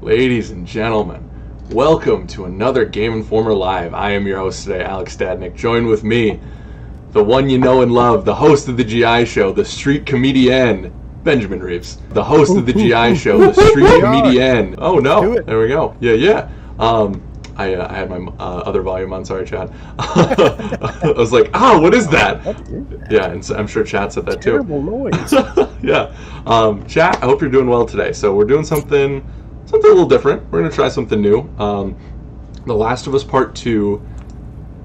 Ladies and gentlemen, welcome to another Game Informer Live. I am your host today, Alex Stadnik. Join with me, the one you know and love, the host of the GI Show, the street comedian, Benjamin Reeves. The host of the GI Show, the street comedian. Oh no, there we go. Yeah. I had my other volume on. Sorry, Chad. I was like, what is that? Yeah, and so I'm sure Chad said that too. Terrible noise. Yeah. Chat, I hope you're doing well today. So we're doing something a little different. We're going to try something new. The Last of Us Part 2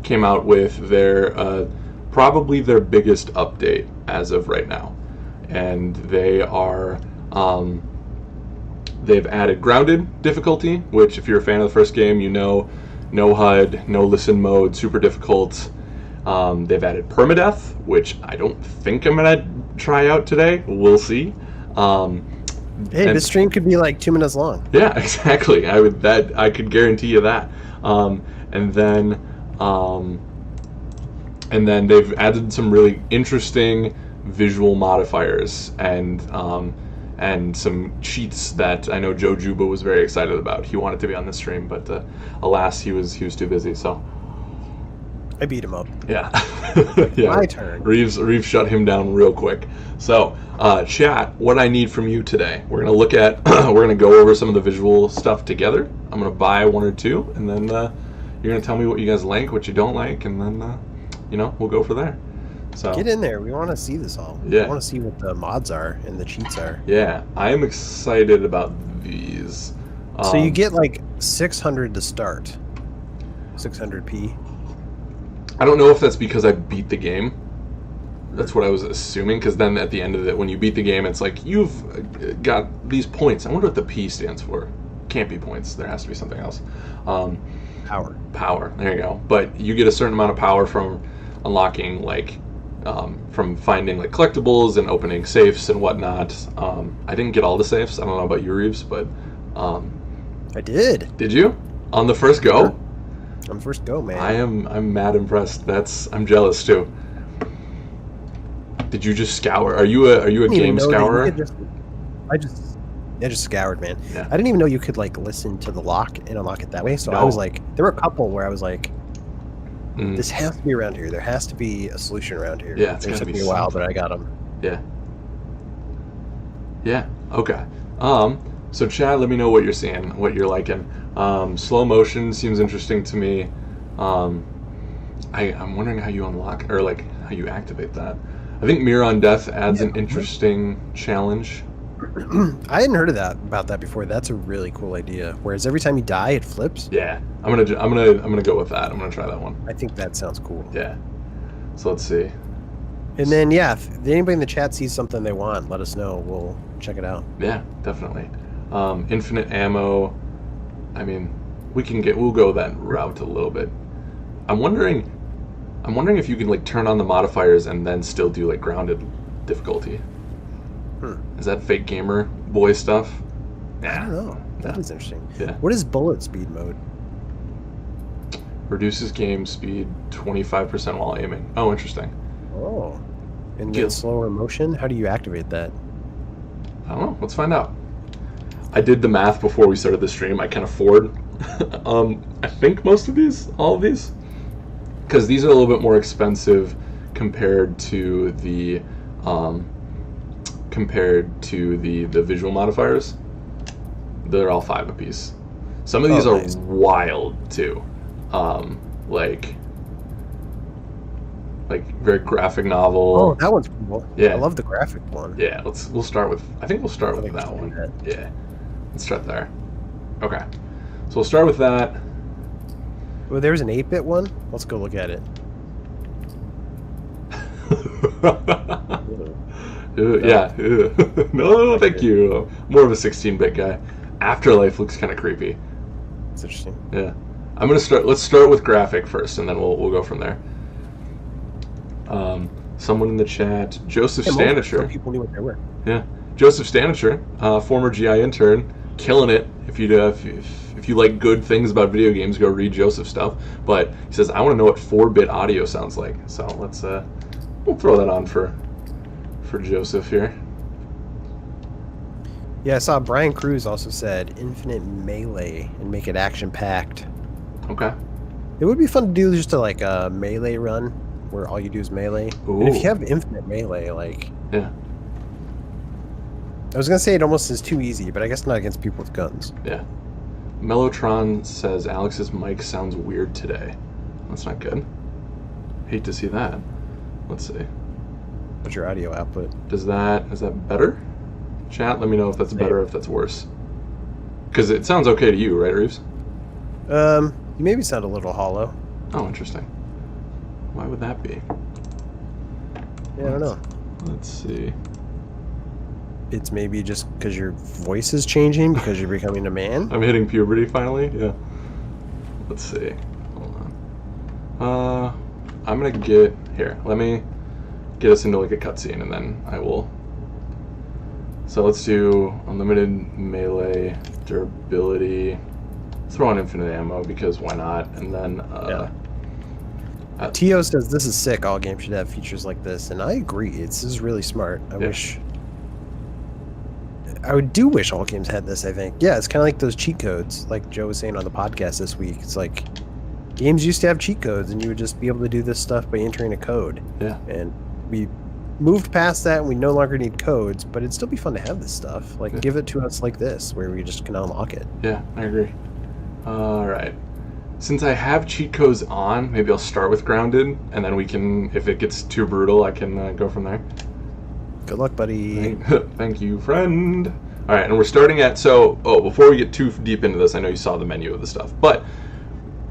came out with their probably their biggest update as of right now. And they are they've added grounded difficulty, which if you're a fan of the first game, you know, no HUD, no listen mode, super difficult. They've added permadeath, which I don't think I'm going to try out today. We'll see. Hey, this stream could be like 2 minutes long. Yeah, exactly. I could guarantee you that. And then they've added some really interesting visual modifiers and some cheats that I know Joe Juba was very excited about. He wanted to be on this stream, but alas, he was too busy. So I beat him up. Yeah. Yeah. My turn. Reeves shut him down real quick. So, chat, what I need from you today, we're gonna look at, we're gonna go over some of the visual stuff together. I'm gonna buy one or two, and then you're gonna tell me what you guys like, what you don't like, and then we'll go for there. So get in there. We want to see this all. Yeah. I want to see what the mods are and the cheats are. Yeah, I am excited about these. So you get like 600 to start. 600p. I don't know if that's because I beat the game. That's what I was assuming, because then at the end of it, when you beat the game, it's like, you've got these points. I wonder what the P stands for. Can't be points. There has to be something else. Power. Power. There you go. But you get a certain amount of power from unlocking, from finding, collectibles and opening safes and whatnot. I didn't get all the safes. I don't know about you, Reeves, but... I did. Did you? On the first go? On first go, man. I'm mad impressed. I'm jealous too. Did you just scour? Are you a game scourer? I just scoured, man. Yeah. I didn't even know you could listen to the lock and unlock it that way. So No. I was like, there were a couple where I was like, this has to be around here. There has to be a solution around here. Yeah, it's it gotta took be me a while, something. but I got them. Yeah. Yeah. Okay. So Chad, let me know what you're seeing, what you're liking. Slow motion seems interesting to me. I'm wondering how you unlock or how you activate that. I think Mirror on Death adds an interesting challenge. I hadn't heard about that before. That's a really cool idea. Whereas every time you die, it flips. Yeah, I'm gonna go with that. I'm gonna try that one. I think that sounds cool. Yeah. So let's see. And then if anybody in the chat sees something they want, let us know. We'll check it out. Yeah, definitely. Infinite ammo. I mean, we'll go that route a little bit. I'm wondering if you can turn on the modifiers and then still do grounded difficulty. Is that fake gamer boy stuff? I don't know. That is interesting. Yeah. What is bullet speed mode? Reduces game speed 25% while aiming. Oh, interesting. Oh. And get slower motion? How do you activate that? I don't know. Let's find out. I did the math before we started the stream. I can afford, I think all of these, because these are a little bit more expensive compared to the visual modifiers. They're all $5 a piece. Some of these are nice. wild too, very graphic novel. Oh, that one's cool. Yeah. I love the graphic one. Yeah, we'll start with that one. Yeah. Let's start there. Okay. So we'll start with that. Well, there's an 8-bit one. Let's go look at it. Yeah. No, thank you. More of a 16-bit guy. Afterlife looks kind of creepy. It's interesting. Yeah. Let's start with graphic first, and then we'll go from there. Someone in the chat, Joseph Stanicher. People knew what they were. Yeah. Joseph Stanicher, former GI intern, killing it. If you like good things about video games, go read Joseph's stuff. But he says, I want to know what 4-bit audio sounds like. So let's we'll throw that on for Joseph here. Yeah, I saw Brian Cruz also said infinite melee and make it action-packed. Okay. It would be fun to do just a melee run where all you do is melee. Ooh. And if you have infinite melee, Yeah. I was gonna say it almost is too easy, but I guess not against people with guns. Yeah. Mellotron says Alex's mic sounds weird today. That's not good. Hate to see that. Let's see. What's your audio output? Is that better? Chat, let me know if that's better or if that's worse. Because it sounds okay to you, right, Reeves? You maybe sound a little hollow. Oh, interesting. Why would that be? Yeah, I don't know. Let's see. It's maybe just because your voice is changing because you're becoming a man. I'm hitting puberty finally. Yeah. Let's see. Hold on. I'm gonna get here. Let me get us into like a cutscene, and then I will. So let's do unlimited melee durability. Throw on infinite ammo because why not? And then Tio says this is sick. All games should have features like this, and I agree. This is really smart. I do wish all games had this. I think. Yeah, it's kind of like those cheat codes, like Joe was saying on the podcast this week. It's like games used to have cheat codes, and you would just be able to do this stuff by entering a code. Yeah. And we moved past that, and we no longer need codes, but it'd still be fun to have this stuff. Like, give it to us like this, where we just can unlock it. Yeah, I agree. All right. Since I have cheat codes on, maybe I'll start with grounded, and then we can, if it gets too brutal, I can go from there. Good luck, buddy. Thank you, friend. All right, and we're starting at, before we get too deep into this, I know you saw the menu of the stuff, but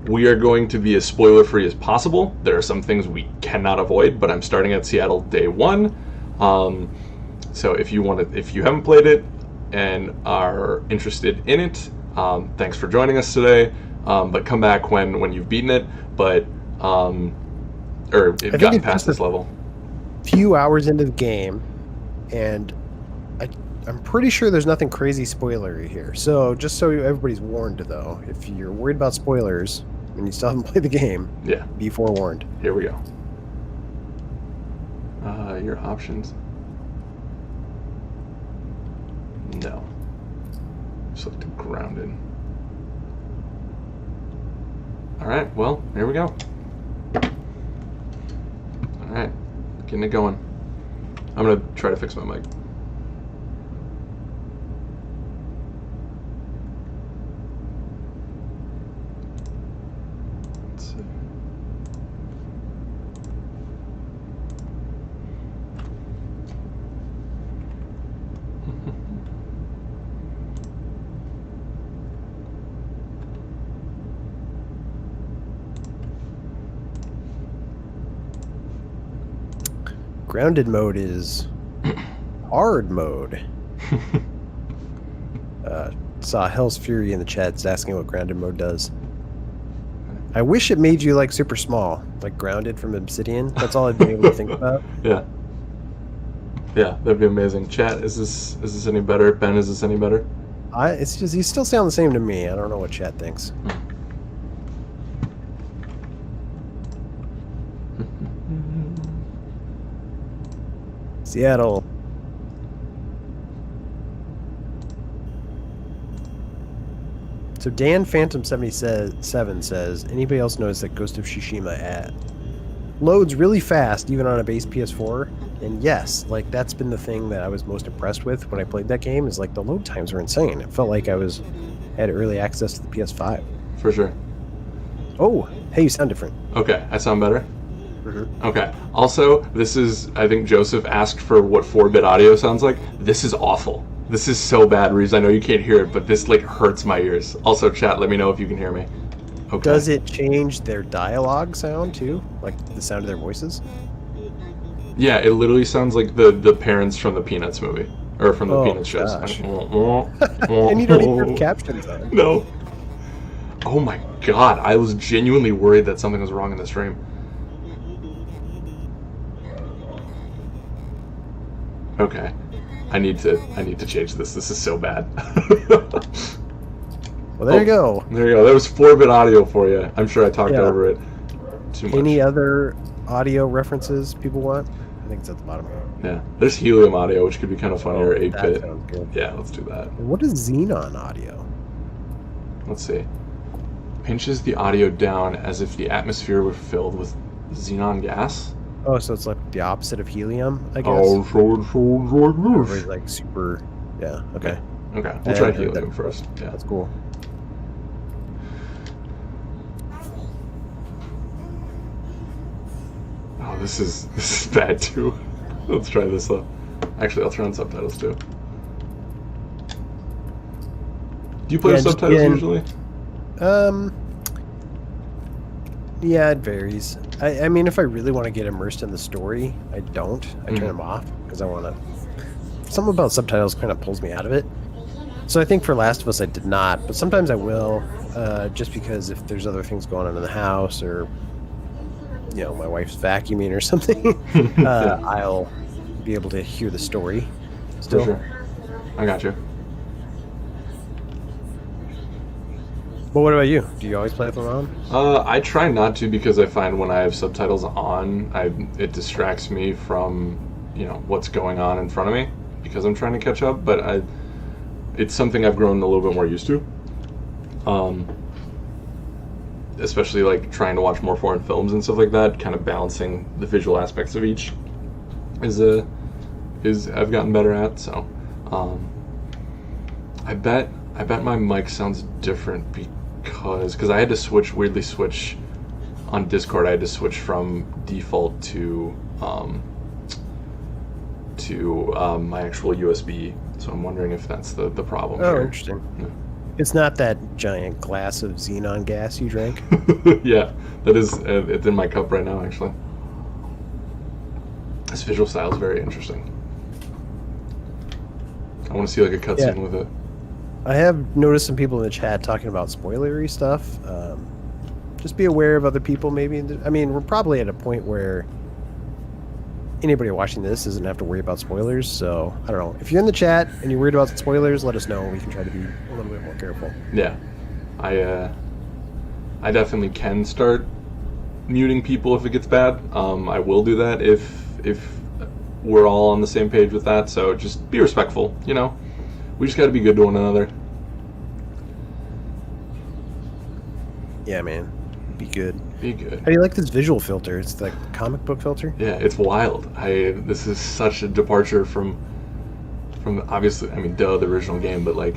we are going to be as spoiler-free as possible. There are some things we cannot avoid, but I'm starting at Seattle day one. So if you haven't played it and are interested in it, thanks for joining us today. But come back when you've beaten it, or have gotten past this level. Few hours into the game, and I'm pretty sure there's nothing crazy spoilery here. So just so everybody's warned, though, if you're worried about spoilers and you still haven't played the game, be forewarned. Here we go. Your options. No. Select grounded. Alright, well, here we go. Alright, getting it going. I'm gonna try to fix my mic. Let's see. Grounded mode is hard mode. Saw Hell's Fury in the chat is asking what grounded mode does. I wish it made you like super small, like Grounded from Obsidian. That's all I'd be able to think about. Yeah, that'd be amazing. Chat, is this any better? Ben, is this any better? It's just you still sound the same to me. I don't know what chat thinks. Seattle. So Dan Phantom 77 says, anybody else knows that Ghost of Tsushima loads really fast, even on a base PS4? And yes, like that's been the thing that I was most impressed with when I played that game, is like the load times were insane. It felt like I had early access to the PS5. For sure. Oh, hey, you sound different. Okay, I sound better? Mm-hmm. Okay. Also, I think Joseph asked for what 4-bit audio sounds like. This is awful. This is so bad, Reeves. I know you can't hear it, but this like hurts my ears. Also, chat, let me know if you can hear me. Okay. Does it change their dialogue sound too? Like the sound of their voices? Yeah, it literally sounds like the parents from the Peanuts movie. Or from the Peanuts shows. And you don't even have captions on. No. Oh my god, I was genuinely worried that something was wrong in the stream. Okay. I need to change this. This is so bad. Well, there you go. There you go. That was 4-bit audio for you. I'm sure I talked over it too much. Any other audio references people want? I think it's at the bottom here. Yeah, there's helium audio, which could be kind of funny, or 8-bit. That sounds good. Yeah, let's do that. What is xenon audio? Let's see. Pinches the audio down as if the atmosphere were filled with xenon gas. Oh, so it's like the opposite of helium, I guess. Oh, so it sounds like Or this. like super. Yeah. Okay. Okay, we'll try helium first. Yeah. That's cool. Oh, this is bad too. Let's try this though. Actually, I'll turn on subtitles too. Do you play with subtitles usually? Yeah, it varies. I mean, if I really want to get immersed in the story, I don't. I turn them off because I want to. Something about subtitles kind of pulls me out of it. So I think for Last of Us, I did not, but sometimes I will, just because if there's other things going on in the house, or my wife's vacuuming or something, I'll be able to hear the story. Still, for sure. I got you. But what about you? Do you always play with them on? I try not to, because I find when I have subtitles on, it distracts me from what's going on in front of me, because I'm trying to catch up. But it's something I've grown a little bit more used to. Especially like trying to watch more foreign films and stuff like that, kind of balancing the visual aspects of each is I've gotten better at. So I bet my mic sounds different because I had to weirdly switch on Discord. I had to switch from default to my actual USB. So I'm wondering if that's the problem. Oh, here. interesting. Yeah. It's not that giant glass of xenon gas you drank? Yeah, that is. It's in my cup right now, actually. This visual style is very interesting. I want to see like a cutscene with it. I have noticed some people in the chat talking about spoilery stuff. Just be aware of other people, maybe. I mean, we're probably at a point where anybody watching this doesn't have to worry about spoilers, so I don't know. If you're in the chat and you're worried about spoilers, let us know. We can try to be a little bit more careful. Yeah. I definitely can start muting people if it gets bad. I will do that if we're all on the same page with that, so just be respectful, We just gotta be good to one another. Yeah, man. Be good. Be good. How do you like this visual filter? It's like comic book filter? Yeah, it's wild. This is such a departure from obviously, the original game, but like,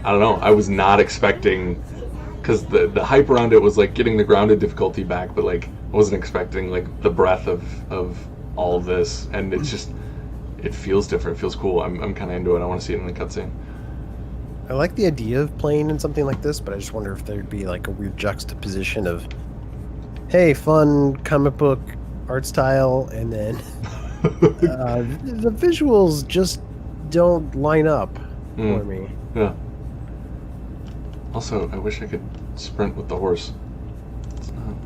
I don't know. I was not expecting, because the hype around it was like getting the grounded difficulty back, but like I wasn't expecting like the breadth of all of this, and it's just, it feels different. It feels cool. I'm kind of into it. I want to see it in the cutscene. I like the idea of playing in something like this, but I just wonder if there'd be like a weird juxtaposition of, hey, fun comic book art style, and then the visuals just don't line up for me. Yeah. Also, I wish I could sprint with the horse. It's not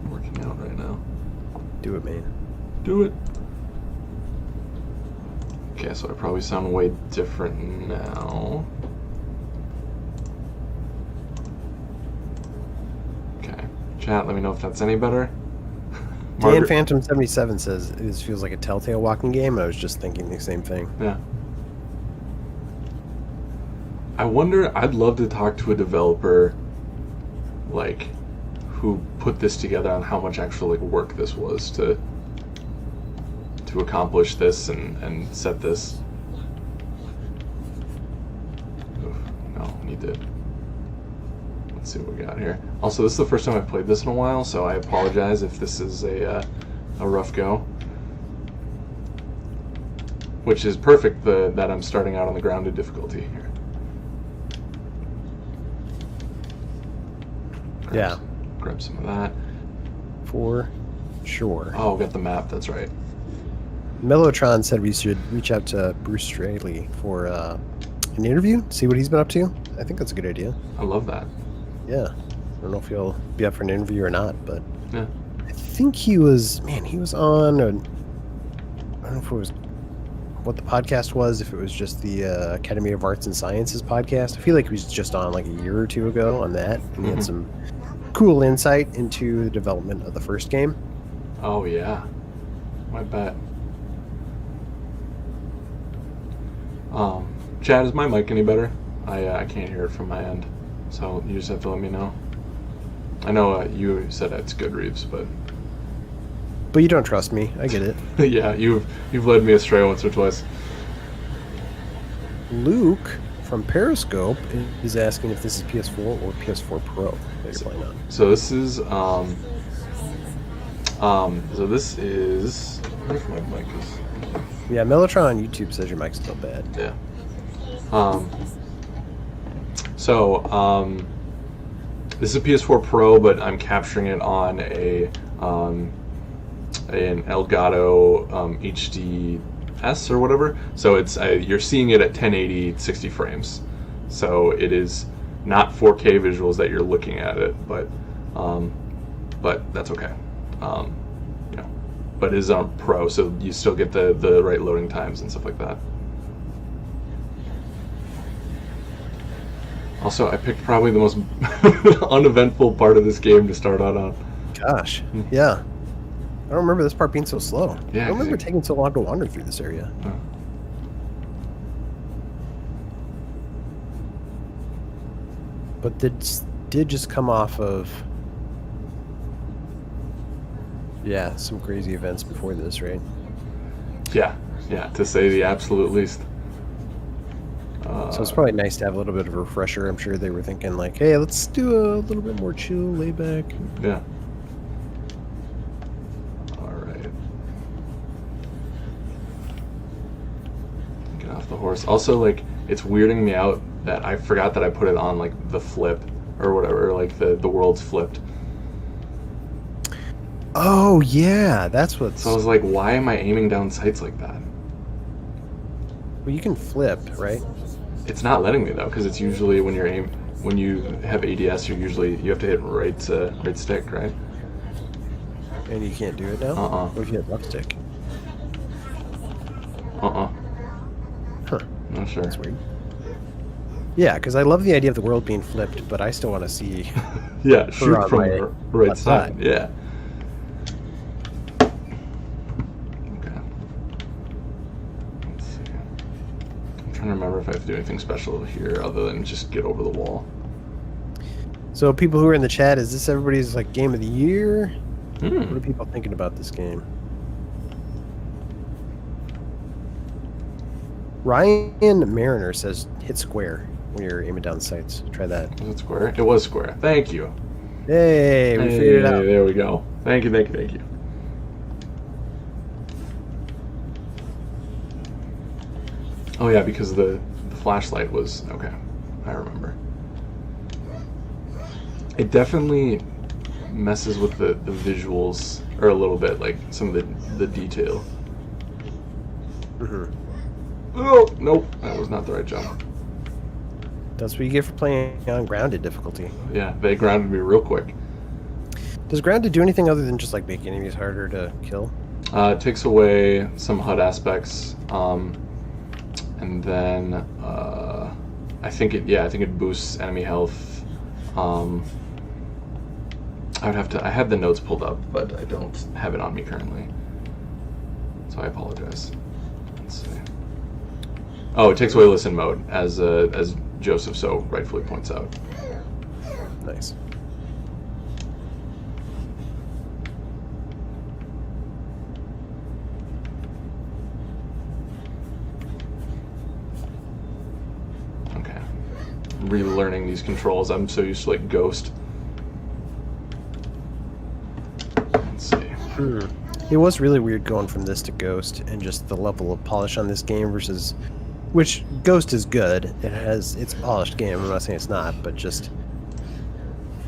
working out right now. Do it, man. Do it. Okay, so I probably sound way different now. Okay. Chat, let me know if that's any better. Dan Phantom 77 says this feels like a Telltale walking game. I was just thinking the same thing. Yeah. I wonder, I'd love to talk to a developer like who put this together on how much actual like work this was to accomplish this and set this. Oof, no, need to. Let's see what we got here. Also, this is the first time I've played this in a while, so I apologize if this is a rough go. Which is perfect that I'm starting out on the grounded difficulty here. Grab some of that. For sure. Oh, got the map, that's right. Mellotron said we should reach out to Bruce Straley for an interview, see what he's been up to. I think that's a good idea. I love that. Yeah. I don't know if he'll be up for an interview or not, but yeah. I think he was on, I don't know if it was what the podcast was, if it was just the Academy of Arts and Sciences podcast. I feel like he was just on like a year or two ago on that, and he had some cool insight into the development of the first game. Oh, yeah. I bet. Chad, is my mic any better? I can't hear it from my end, so you just have to let me know. I know you said it's good, Reeves, but you don't trust me. I get it. yeah, you've led me astray once or twice. Luke from Periscope is asking if this is PS4 or PS4 Pro that you're playing on. So this is where if my mic is. Yeah, Mellotron on YouTube says your mic's still bad. Yeah. This is a PS4 Pro, but I'm capturing it on an Elgato HDS or whatever. So it's you're seeing it at 1080 60 frames. So it is not 4K visuals that you're looking at it, but that's okay. But it is on Pro, so you still get the right loading times and stuff like that. Also, I picked probably the most uneventful part of this game to start out on. Gosh, yeah. I don't remember this part being so slow. Yeah, I don't remember taking so long to wander through this area. But this did just come off of... Yeah, some crazy events before this, right? Yeah, to say the absolute least. So it's probably nice to have a little bit of a refresher. I'm sure they were thinking like, hey, let's do a little bit more chill, lay back. Yeah. All right. Get off the horse. Also, like, it's weirding me out that I forgot that I put it on, like, the flip or whatever, like the world's flipped. Oh, yeah, that's what... So I was like, why am I aiming down sights like that? Well, you can flip, right? It's not letting me though, because it's usually when you have ADS, you have to hit right stick, right? And you can't do it now? What if you hit left stick? Huh. Not sure. That's weird. Yeah, because I love the idea of the world being flipped, but I still want to see... Yeah, shoot from the right side. Yeah. I don't remember if I have to do anything special here other than just get over the wall. So people who are in the chat, is this everybody's like game of the year? What are people thinking about this game? Ryan Mariner says hit square when you're aiming down sights. Try that. Was it square? It was square. Thank you. Hey, we figured it out. There we go. Thank you. Oh yeah, because the flashlight was... Okay, I remember. It definitely messes with the visuals, or a little bit, like some of the detail. Oh, nope, that was not the right jump. That's what you get for playing on grounded difficulty. Yeah, they grounded me real quick. Does grounded do anything other than just like make enemies harder to kill? It takes away some HUD aspects. And then I think it boosts enemy health. I had the notes pulled up, but I don't have it on me currently, so I apologize. Let's see. Oh, it takes away listen mode, as Joseph so rightfully points out. Nice. Relearning these controls. I'm so used to like Ghost. Let's see. It was really weird going from this to Ghost and just the level of polish on this game versus, which Ghost is good. It's a polished game. I'm not saying it's not, but just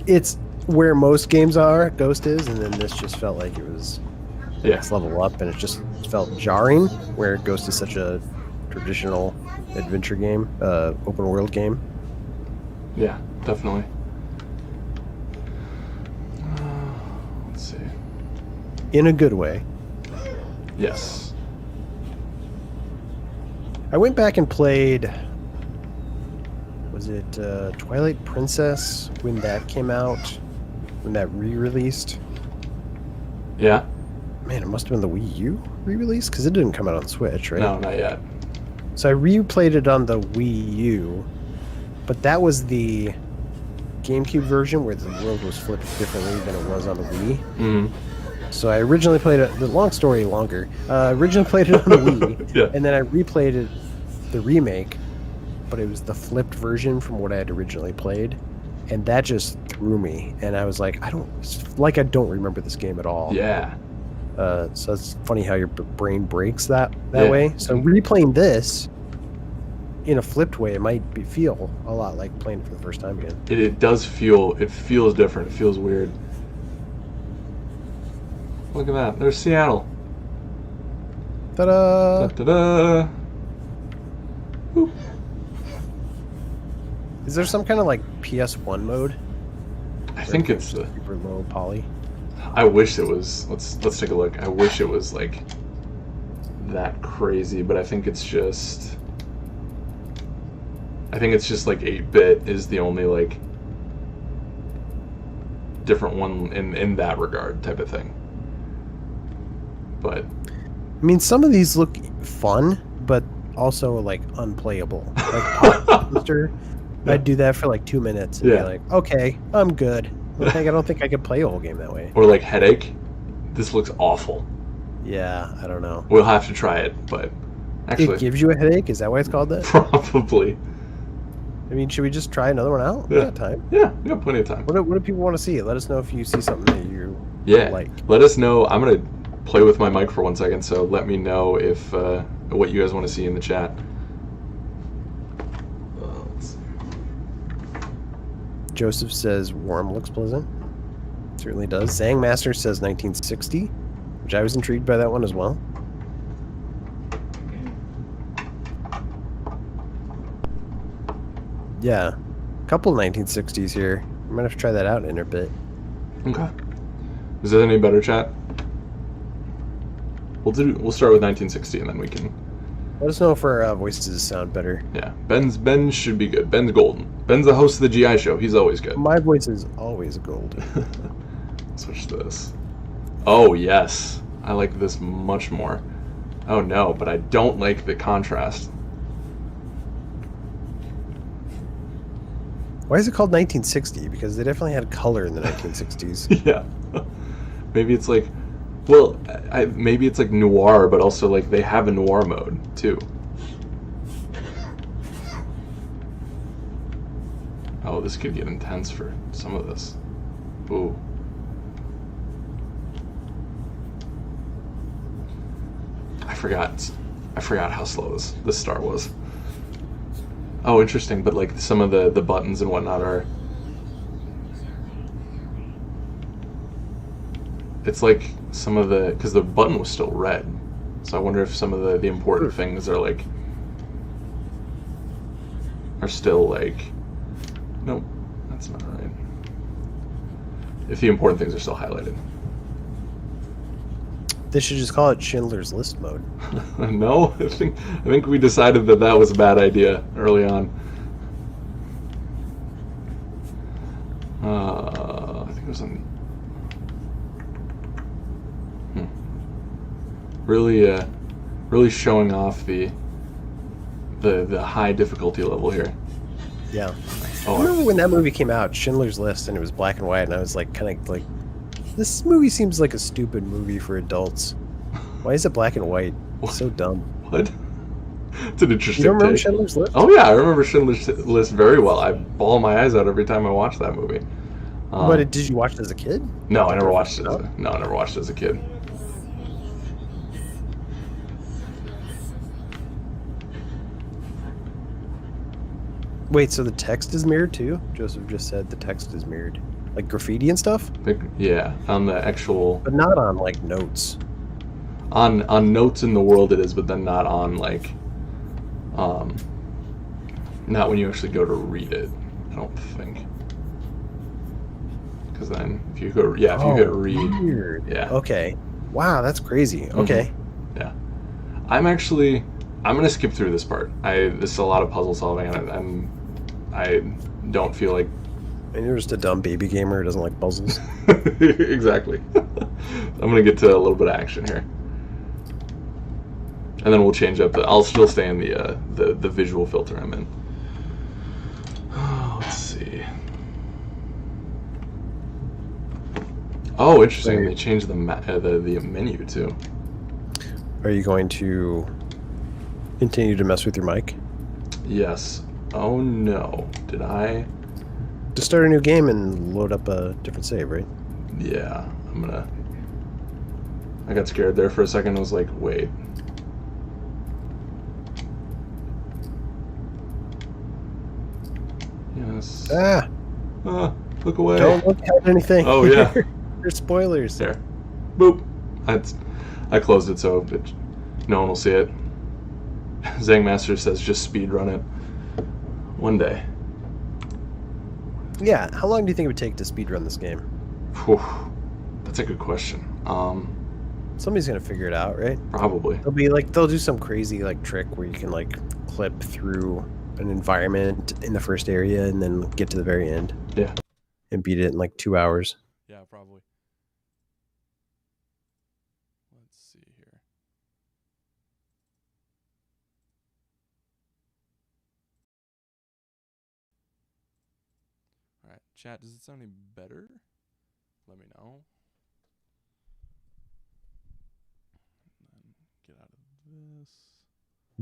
it's where most games are. Ghost is, and then this just felt like it was the next level up, and it just felt jarring. Where Ghost is such a traditional adventure game, open world game. Yeah, definitely. Let's see. In a good way. Yes. I went back and played... Was it Twilight Princess when that came out? When that re-released? Yeah. Man, it must have been the Wii U re-release? Because it didn't come out on Switch, right? No, not yet. So I replayed it on the Wii U, but that was the GameCube version where the world was flipped differently than it was on the Wii. Mm-hmm. So I originally played it, the long story longer, originally played it on the Wii, Yeah. and then I replayed it, the remake, but it was the flipped version from what I had originally played, and that just threw me, and I was like, I don't remember this game at all. Yeah. So it's funny how your brain breaks that Yeah. way. So replaying this in a flipped way, it might feel a lot like playing it for the first time again. It does feel, it feels different. It feels weird. Look at that. There's Seattle. Ta-da! Da-da-da. Boop. Is there some kind of like PS1 mode? I think it's the... super low poly. I wish it was... Let's take a look. I wish it was like that crazy, but I think it's just... I think it's just like 8-bit is the only like different one in that regard type of thing. But I mean, some of these look fun, but also like unplayable. Like Pop Booster, I'd do that for like 2 minutes and be like, okay, I'm good. I don't think I could play a whole game that way. Or like Headache. This looks awful. Yeah, I don't know. We'll have to try it, but actually It gives you a headache? Is that why it's called that? probably. I mean, should we just try another one out? Yeah. We got time. Yeah, we got plenty of time. What do people want to see? Let us know if you see something that you like. Let us know. I'm gonna play with my mic for 1 second, so let me know if what you guys want to see in the chat. Let's see. Joseph says warm looks pleasant. Certainly does. Zangmaster says 1960, which I was intrigued by that one as well. Yeah, a couple 1960s here. I might have to try that out in a bit. Okay. Is that any better, chat? We'll start with 1960 and then we can. Let us know if our voices sound better. Yeah, Ben should be good. Ben's golden. Ben's the host of the GI show. He's always good. My voice is always gold. Switch to this. Oh yes, I like this much more. Oh no, but I don't like the contrast. Why is it called 1960? Because they definitely had color in the 1960s. Yeah. Maybe it's like, well, maybe it's like noir, but also like they have a noir mode too. Oh, this could get intense for some of this. Ooh. I forgot how slow this star was. Oh, interesting, but like some of the buttons and whatnot are... It's like some of the... Because the button was still red. So I wonder if some of the important things are like... Are still like... Nope, that's not right. If the important things are still highlighted. They should just call it Schindler's List mode. No, I think we decided that was a bad idea early on. I think it was on. Really showing off the high difficulty level here. Yeah. Oh, I remember when that movie came out, Schindler's List, and it was black and white, and I was like, kind of like, this movie seems like a stupid movie for adults. Why is it black and white? It's so dumb. What? It's an interesting You don't remember take. Schindler's List? Oh yeah, I remember Schindler's List very well. I bawl my eyes out every time I watch that movie. But did you watch it as a kid? No, I never watched it. I never watched it as a kid. Wait, so the text is mirrored too? Joseph just said the text is mirrored. Like graffiti and stuff? Yeah, on the actual... But not on, like, notes. On notes in the world it is, but then not on, like... Not when you actually go to read it, I don't think. Because then, if you go... Yeah, if you go to read... Weird. Yeah. Okay. Wow, that's crazy. Okay. Yeah. I'm going to skip through this part. This is a lot of puzzle solving, and I don't feel like... And you're just a dumb baby gamer who doesn't like puzzles. Exactly. I'm going to get to a little bit of action here. and then we'll change up. I'll still stay in the visual filter I'm in. Let's see. Oh, interesting. They changed the menu too. Are you going to continue to mess with your mic? Yes. Oh no. Did I? Just start a new game and load up a different save, right? Yeah. I got scared there for a second. I was like, wait. Yes. Look away. Don't look at anything. Oh, yeah. There's spoilers. There. Boop. I closed it so no one will see it. Zangmaster says just speed run it. One day. Yeah. How long do you think it would take to speed run this game? Whew. That's a good question. Somebody's gonna figure it out, right? Probably. They'll do some crazy trick where you can clip through an environment in the first area and then get to the very end. Yeah. And beat it in 2 hours. Yeah, probably. Let's see here. All right, chat, does it sound any better? Let me know. Get out of this.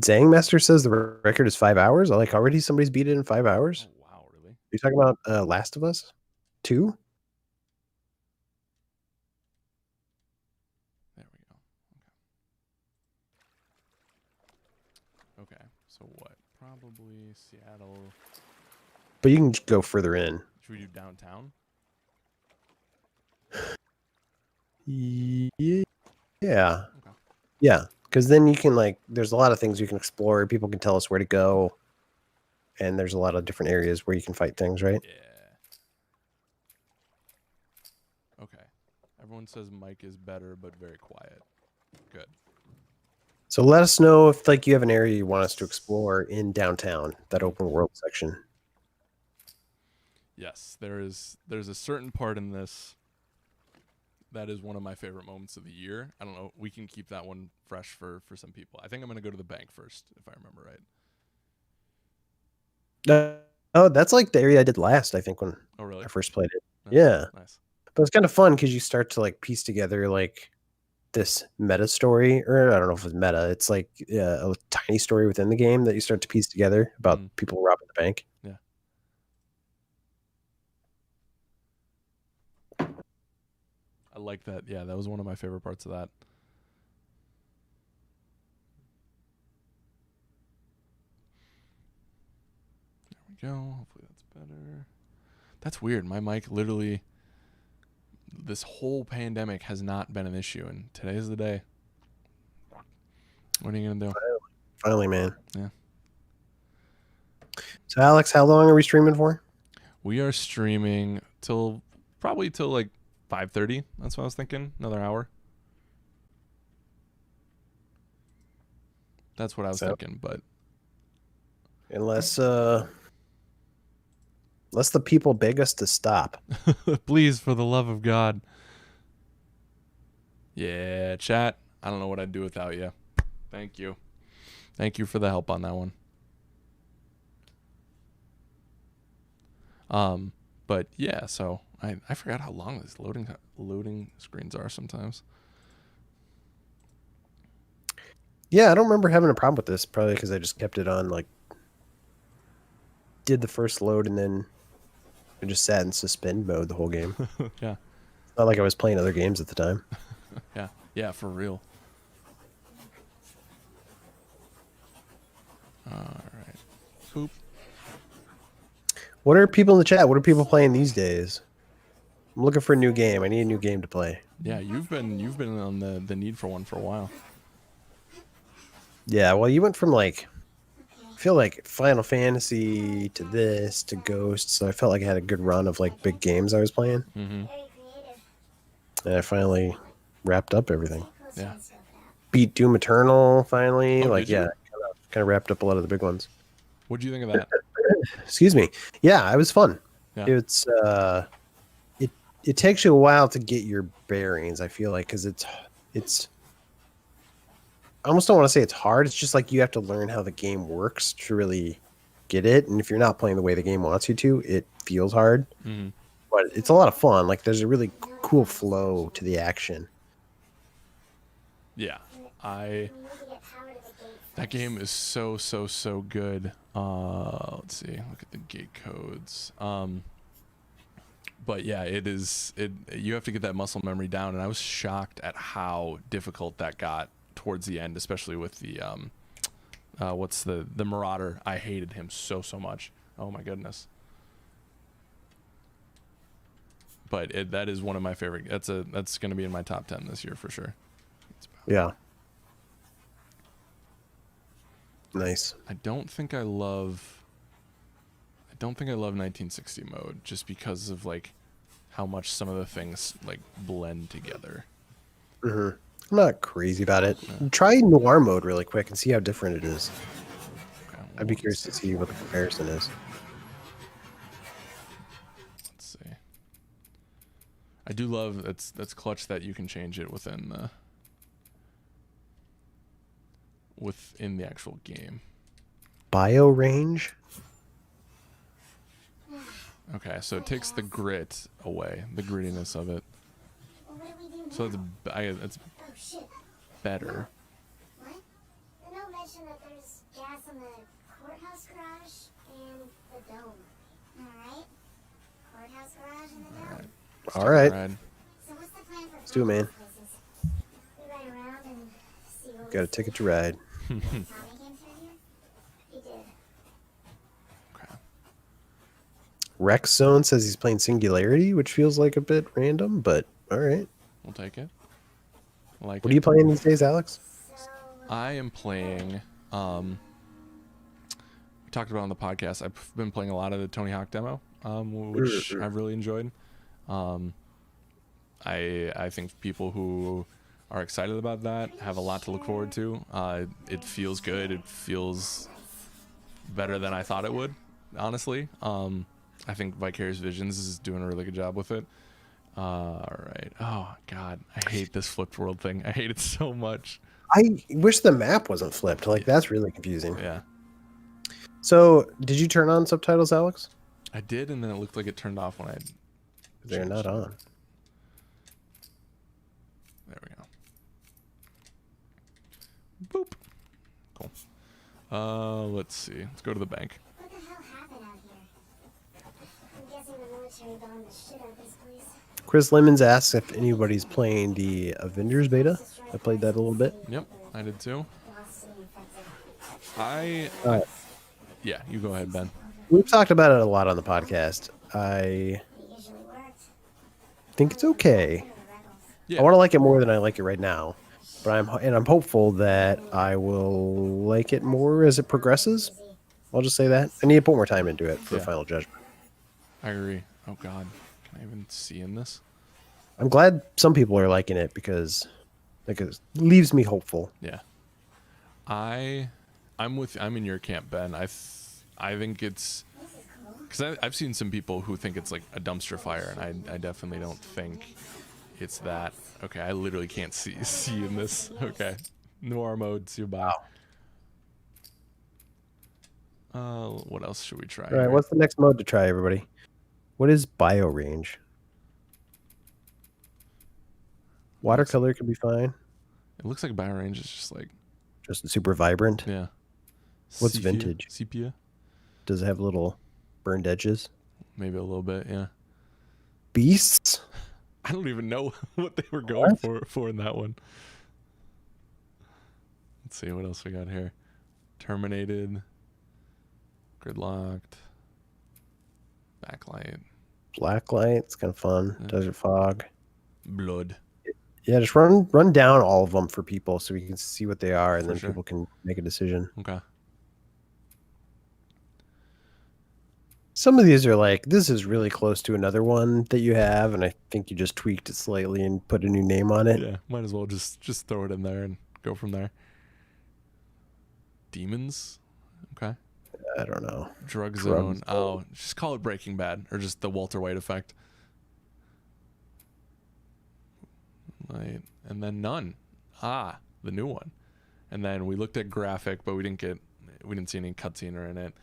Zangmaster says the record is 5 hours. Already somebody's beat it in 5 hours. Oh wow, really? Are you talking about Last of Us 2? There we go. Okay. So what? Probably Seattle. But you can go further in. Should we do downtown? Yeah. Okay. Yeah. Because then you can there's a lot of things you can explore. People can tell us where to go. And there's a lot of different areas where you can fight things, right? Yeah. Okay. Everyone says Mike is better, but very quiet. Good. So let us know if you have an area you want us to explore in downtown, that open world section. Yes, there's a certain part in this that is one of my favorite moments of the year. I don't know. We can keep that one fresh for some people. I think I'm going to go to the bank first, if I remember right. Oh, that's the area I did last, I think, when really? I first played it. That's yeah. Nice. But it's kind of fun because you start to piece together this meta story, or I don't know if it's meta. It's a tiny story within the game that you start to piece together about people robbing the bank. Yeah. I like that. Yeah, that was one of my favorite parts of that. There we go. Hopefully that's better. That's weird. My mic literally, this whole pandemic has not been an issue, and today's the day. What are you going to do? Finally, man. Yeah. So, Alex, how long are we streaming for? We are streaming probably till 5:30. That's what I was thinking. Another hour. That's what I was thinking, but unless the people beg us to stop. Please, for the love of God. Yeah, chat. I don't know what I'd do without you. Thank you. Thank you for the help on that one. But yeah, so I forgot how long these loading screens are sometimes. Yeah, I don't remember having a problem with this, probably because I just kept it on, did the first load and then I just sat in suspend mode the whole game. Yeah. It's not like I was playing other games at the time. Yeah. Yeah, for real. All right. Poop. What are people in the chat? What are people playing these days? I'm looking for a new game. I need a new game to play. Yeah, you've been on the need for one for a while. Yeah, well, you went from I feel like Final Fantasy to this to Ghost, so I felt like I had a good run of like big games I was playing. Mm-hmm. And I finally wrapped up everything. Yeah. Beat Doom Eternal finally. Oh, kind of wrapped up a lot of the big ones. What do you think of that? Excuse me. Yeah, it was fun. Yeah. It's it takes you a while to get your bearings, I feel like, because it's I almost don't want to say it's hard. It's just like you have to learn how the game works to really get it. And if you're not playing the way the game wants you to, it feels hard. Mm-hmm. But it's a lot of fun. Like there's a really cool flow to the action. Yeah, that game is so good. Let's see, look at the gate codes. But yeah, you have to get that muscle memory down, and I was shocked at how difficult that got towards the end, especially with the what's the Marauder. I hated him so much. Oh my goodness. But that is one of my favorite. That's going to be in my top 10 this year for sure. Yeah. Nice. I don't think I love 1960 mode just because of like how much some of the things like blend together. Mm-hmm. I'm not crazy about it. Yeah. Try noir mode really quick and see how different it is. Okay, well, I'd be curious to see what the comparison is. Let's see. I do love that's clutch that you can change it within the actual game. Bio range? Okay, so it takes the grit away, the grittiness of it. So it's better. What? The note mentioned that there's gas in the courthouse garage and the dome. Alright? Courthouse garage and the dome. Alright. So what's the plan for let's do it, man. We ride around and see what got a ticket to ride. Tommy came through here? He did. Okay. Rex Zone says he's playing Singularity, which feels like a bit random, but alright. We'll take it. Like what are you playing these days, Alex? I am playing we talked about on the podcast. I've been playing a lot of the Tony Hawk demo, which I've really enjoyed. I think people who are excited about that have a lot to look forward to. It feels good. It feels better than I thought it would, honestly. I think Vicarious Visions is doing a really good job with it. All right. Oh God, I hate this flipped world thing. I hate it so much. I wish the map wasn't flipped. Like that's really confusing. Yeah. So, did you turn on subtitles, Alex? I did, and then it looked like it turned off when I. They're not on. There we go. Boop. Cool. Let's see. Let's go to the bank. What the hell happened out here? I'm guessing the military bombed the shit out of this place. Chris Lemons asks if anybody's playing the Avengers beta. I played that a little bit. Yep, I did too. Yeah, you go ahead, Ben. We've talked about it a lot on the podcast. I think it's okay. Yeah. I want to like it more than I like it right now, but I'm hopeful that I will like it more as it progresses. I'll just say that. I need to put more time into it for final judgment. I agree. Oh God, can I even see in this? I'm glad some people are liking it because it leaves me hopeful. Yeah. I'm in your camp, Ben. I think it's because I've seen some people who think it's like a dumpster fire, and I definitely don't think it's that. Okay, I literally can't see in this. Okay, noir mode. See you. Bye. What else should we try? All right, what's the next mode to try, everybody? What is bio range? Watercolor could be fine. It looks like bio range is just super vibrant. Yeah. What's vintage? Sepia. Does it have little burned edges? Maybe a little bit, yeah. Beasts? I don't even know what they were going for in that one. Let's see what else we got here. Terminated. Gridlocked. Backlight. Blacklight. It's kind of fun. Yeah. Desert fog. Blood. Yeah, just run down all of them for people so we can see what they are, and then people can make a decision. Okay. Some of these are like, this is really close to another one that you have, and I think you just tweaked it slightly and put a new name on it. Yeah, might as well just throw it in there and go from there. Demons? Okay. I don't know. Drug Zone. Oh, just call it Breaking Bad, or just the Walter White effect. Light. And then None. Ah, the new one. And then we looked at graphic, but we didn't see any cutscene or in it.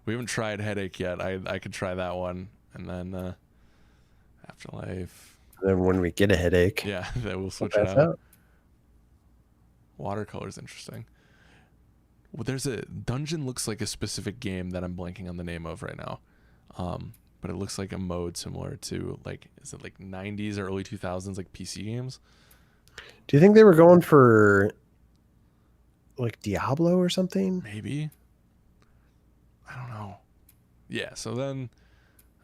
We haven't tried Headache yet. I could try that one. And then Afterlife. Then when we get a headache, Yeah, then we'll switch we'll it pass out. out. Watercolor is interesting. Well, there's a dungeon looks like a specific game that I'm blanking on the name of right now. But it looks like a mode similar to like, is it like 90s or early 2000s like PC games? Do you think they were going for like Diablo or something? Maybe. I don't know. Yeah, so then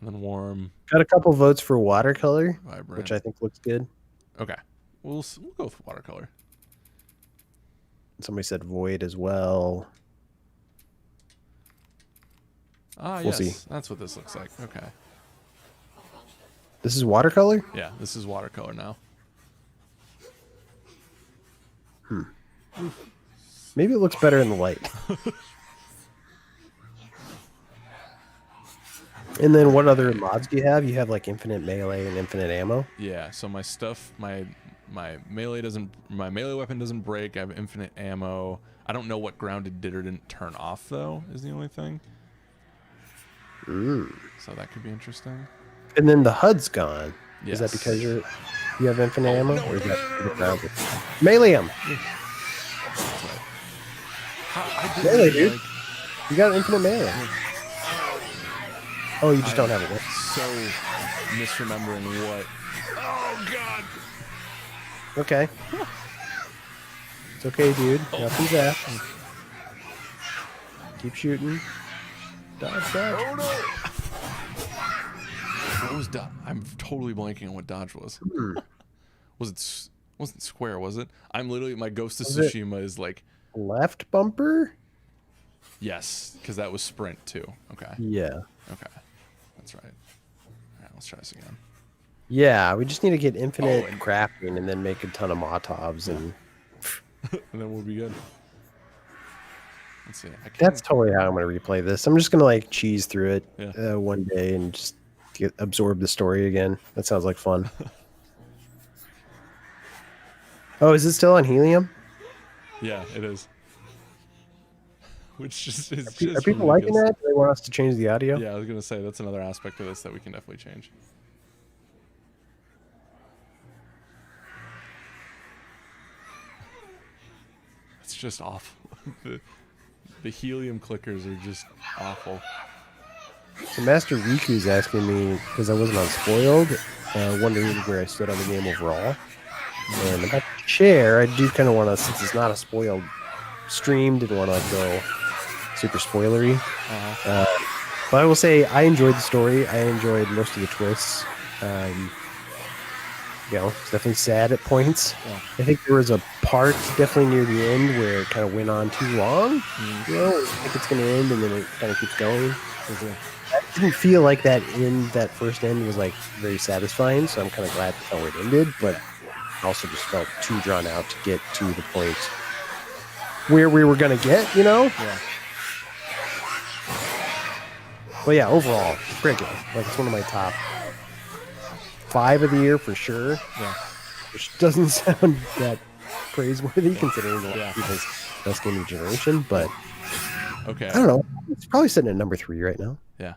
and then Warm, Got a couple votes for watercolor, Vibrant. which I think looks good. Okay. We'll go with watercolor. Somebody said void as well. Ah, We'll yes. see. That's what this looks like. Okay. This is watercolor? Yeah, this is watercolor now. Maybe it looks better in the light. And then what other mods do you have? You have like infinite melee and infinite ammo. Yeah, so my stuff, my melee weapon doesn't break. I have infinite ammo. I don't know what grounded did or didn't turn off though, is the only thing. So that could be interesting. And then the HUD's gone. Yes. Is that because you have infinite ammo? Or is that grounded? Melee him. That's right. I did Melee, really dude. like- You got infinite melee. Oh, you just don't have it. So misremembering what. Oh God. Okay. It's okay, dude. Nothing's that. Keep shooting. Dodge, dodge. Oh no. What was dodge? I'm totally blanking on what dodge was. Wasn't square, was it? I'm literally, my Ghost of Was it- Tsushima is like, Left bumper? yes, because that was sprint too. Okay. Yeah. Okay. That's right. All right, let's try this again. Yeah, we just need to get infinite Oh, and- crafting and then make a ton of Molotovs and And then we'll be good. Let's see. I can't, that's totally how I'm going to replay this. I'm just going to like cheese through it Yeah. one day and just absorb the story again. That sounds like fun. Oh, is it still on helium? yeah, it is. Which just is Are just people liking ridiculous. that? Do they want us to change the audio? Yeah, I was gonna say that's another aspect of this that we can definitely change. It's just awful. the helium clickers are just awful. So Master Riku's asking me, because I wasn't on Spoiled, wondering where I stood on the game overall. And about to share, I do kind of want to, since it's not a Spoiled stream, didn't want to like go super spoilery. But I will say I enjoyed the story. I enjoyed most of the twists. You know, it's definitely sad at points. Yeah. I think there was a part definitely near the end where it kind of went on too long. You know, I think it's going to end and then it kind of keeps going. I didn't feel like that first end was like very satisfying, so I'm kind of glad that's how it ended, but I also just felt too drawn out to get to the point where we were going to get, you know? Yeah. But yeah, overall, great game. Like, it's one of my top 5 of the year for sure. Yeah. Which doesn't sound that praiseworthy considering the Yeah. people's best game of the generation, but Okay. I don't know. It's probably sitting at number 3 right now. Yeah.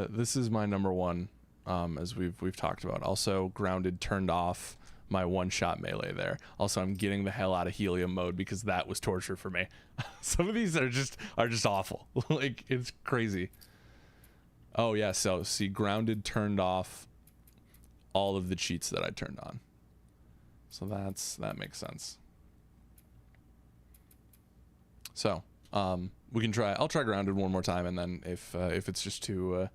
This is my number one, as we've talked about. Also, Grounded turned off my one-shot melee there. Also, I'm getting the hell out of helium mode because that was torture for me. Some of these are just awful. Like, it's crazy. Oh yeah, so see, Grounded turned off all of the cheats that I turned on. So that makes sense. So, we can try. I'll try Grounded one more time, and then if it's just too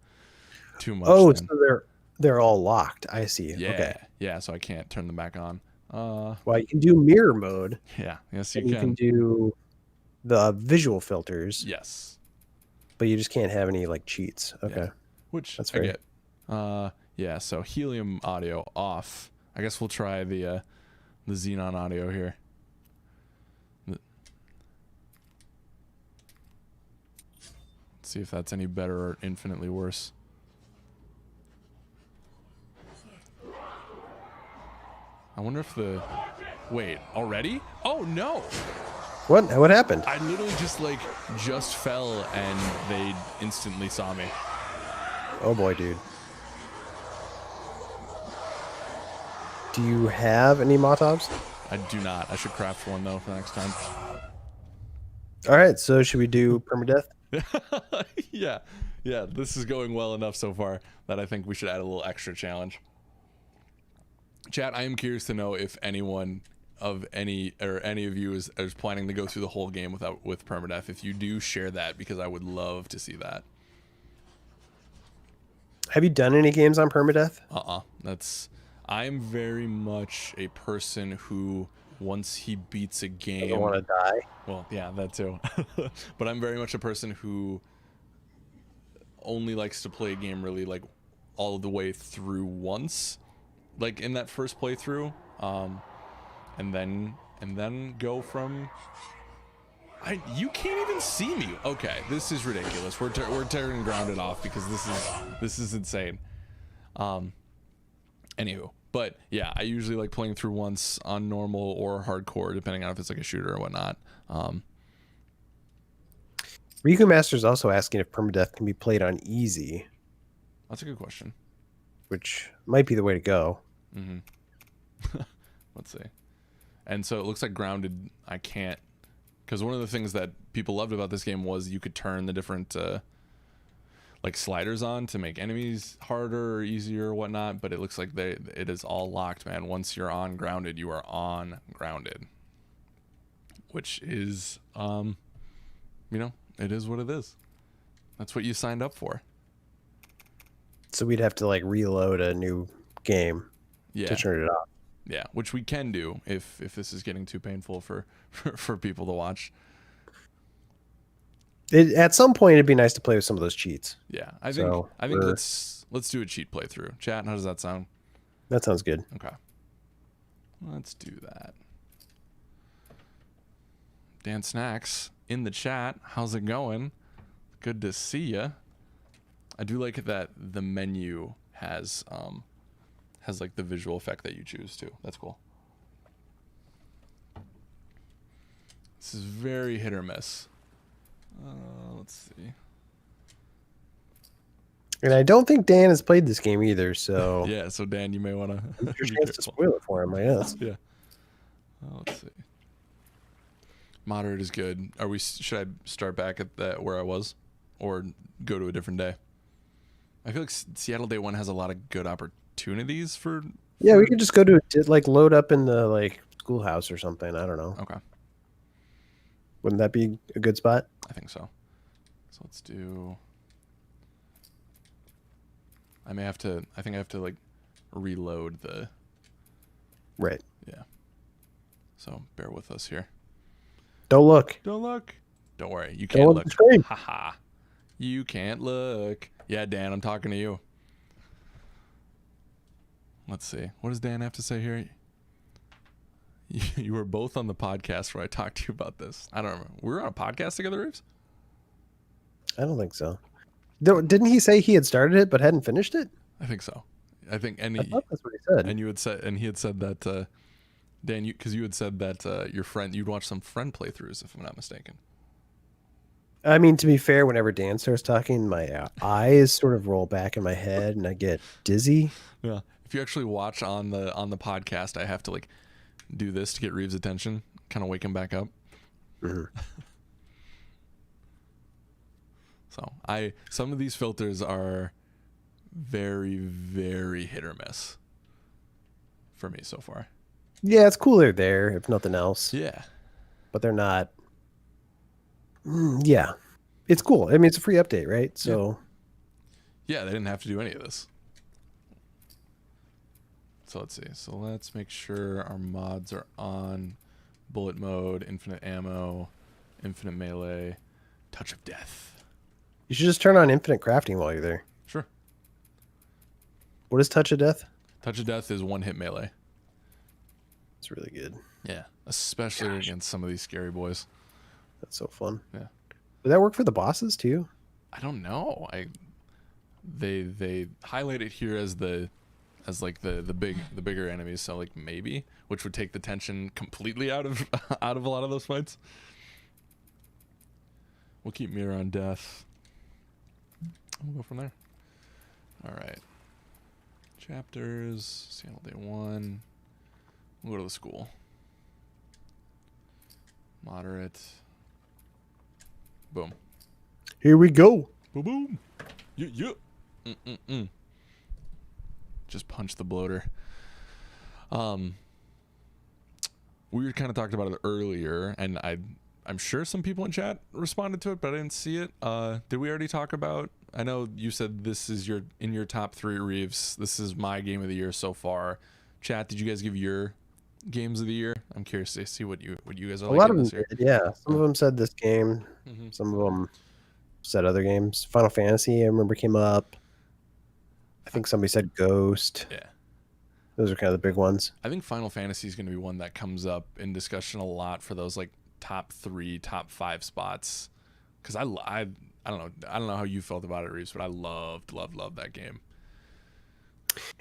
much. Oh, then, so they're all locked. I see. yeah, Okay. yeah. So I can't turn them back on. Well, you can do mirror mode. Yeah, yes, And you you can do the visual filters, Yes, but you just can't have any like cheats. Okay. Yeah. Which That's I fair. get. Yeah. So helium audio off. I guess we'll try the xenon audio here. Let's see if that's any better or infinitely worse. I wonder if wait, already? Oh no. What happened? I literally just fell and they instantly saw me. Oh boy, dude. Do you have any Molotovs? I do not. I should craft one though for next time. All right, so should we do permadeath? Yeah. This is going well enough so far that I think we should add a little extra challenge. Chat, I am curious to know if anyone of any of you is planning to go through the whole game with permadeath. If you do, share that because I would love to see that. Have you done any games on permadeath? I'm very much a person who, once he beats a game, Doesn't want to die. Well, yeah, that too. But I'm very much a person who only likes to play a game really like all the way through once, like in that first playthrough, and then go from. You can't even see me. Okay, this is ridiculous. We're tearing Grounded off because this is insane. Anywho, but yeah, I usually like playing through once on normal or hardcore, depending on if it's like a shooter or whatnot. Riku Master's also asking if permadeath can be played on easy. That's a good question. Which might be the way to go. Mm-hmm. Let's see. And so it looks like Grounded, I can't, because one of the things that people loved about this game was you could turn the different like sliders on to make enemies harder or easier or whatnot, but it looks like it is all locked, man. Once you're on Grounded, you are on Grounded, which is it is what it is. That's what you signed up for. So we'd have to like reload a new game to turn it off. Yeah, which we can do if this is getting too painful for people to watch. At some point, it'd be nice to play with some of those cheats. Yeah, I think let's do a cheat playthrough. Chat, how does that sound? That sounds good. Okay, let's do that. Dan Snacks in the chat. How's it going? Good to see ya. I do like that the menu has like the visual effect that you choose too. That's cool. This is very hit or miss. Let's see. And I don't think Dan has played this game either, so yeah. So Dan, you may want to. Your chance to spoil it for him, I guess. Yeah. Let's see. Moderate is good. Should I start back at that where I was, or go to a different day? I feel like Seattle Day 1 has a lot of good opportunities for. Yeah, we could just go to like load up in the like schoolhouse or something. I don't know. Okay. Wouldn't that be a good spot? I think so. So let's do. I think I have to like reload the. Right. Yeah. So bear with us here. Don't look. Don't look. Don't worry. You can't look. Haha. You can't look. Yeah, Dan, I'm talking to you. Let's see. What does Dan have to say here? You were both on the podcast where I talked to you about this. I don't remember. We were on a podcast together, Reeves? I don't think so. Didn't he say he had started it but hadn't finished it? I think so. I thought that's what he said. And he had said that, Dan, because you had said that you'd watch some friend playthroughs, if I'm not mistaken. I mean, to be fair, whenever Dan starts talking, my eyes sort of roll back in my head and I get dizzy. Yeah. If you actually watch on the podcast, I have to like do this to get Reeves' attention, kind of wake him back up. Mm-hmm. So some of these filters are very, very hit or miss for me so far. Yeah, it's cool they're there, if nothing else. Yeah. But they're not. Yeah. It's cool. I mean, it's a free update, right? So. Yeah, they didn't have to do any of this. So let's see. So let's make sure our mods are on. Bullet mode, infinite ammo, infinite melee, touch of death. You should just turn on infinite crafting while you're there. Sure. What is touch of death? Touch of death is one hit melee. It's really good. Yeah, especially against some of these scary boys. That's so fun. Yeah. Would that work for the bosses too? I don't know. They highlight it here as the as like the bigger enemies. So like maybe, which would take the tension completely out of out of a lot of those fights. We'll keep Mira on death. We'll go from there. All right. Chapters. Seattle Day 1. We'll go to the school. Moderate. Boom. Here we go. Boom, boom. Yeah. Just punch the bloater. We were kind of talked about it earlier, and I'm sure some people in chat responded to it, but I didn't see it. Did we already talk about? I know you said this is in your top 3, Reeves. This is my game of the year so far. Chat, did you guys give your games of the year? I'm curious to see what you guys are liking. A lot of them this year. did, yeah. Some of them said this game. Some of them said other games. Final Fantasy, I remember, came up. I think somebody said Ghost. Yeah. Those are kind of the big ones. I think Final Fantasy is going to be one that comes up in discussion a lot for those like top 3, top 5 spots. Because I don't know how you felt about it, Reeves, but I loved that game.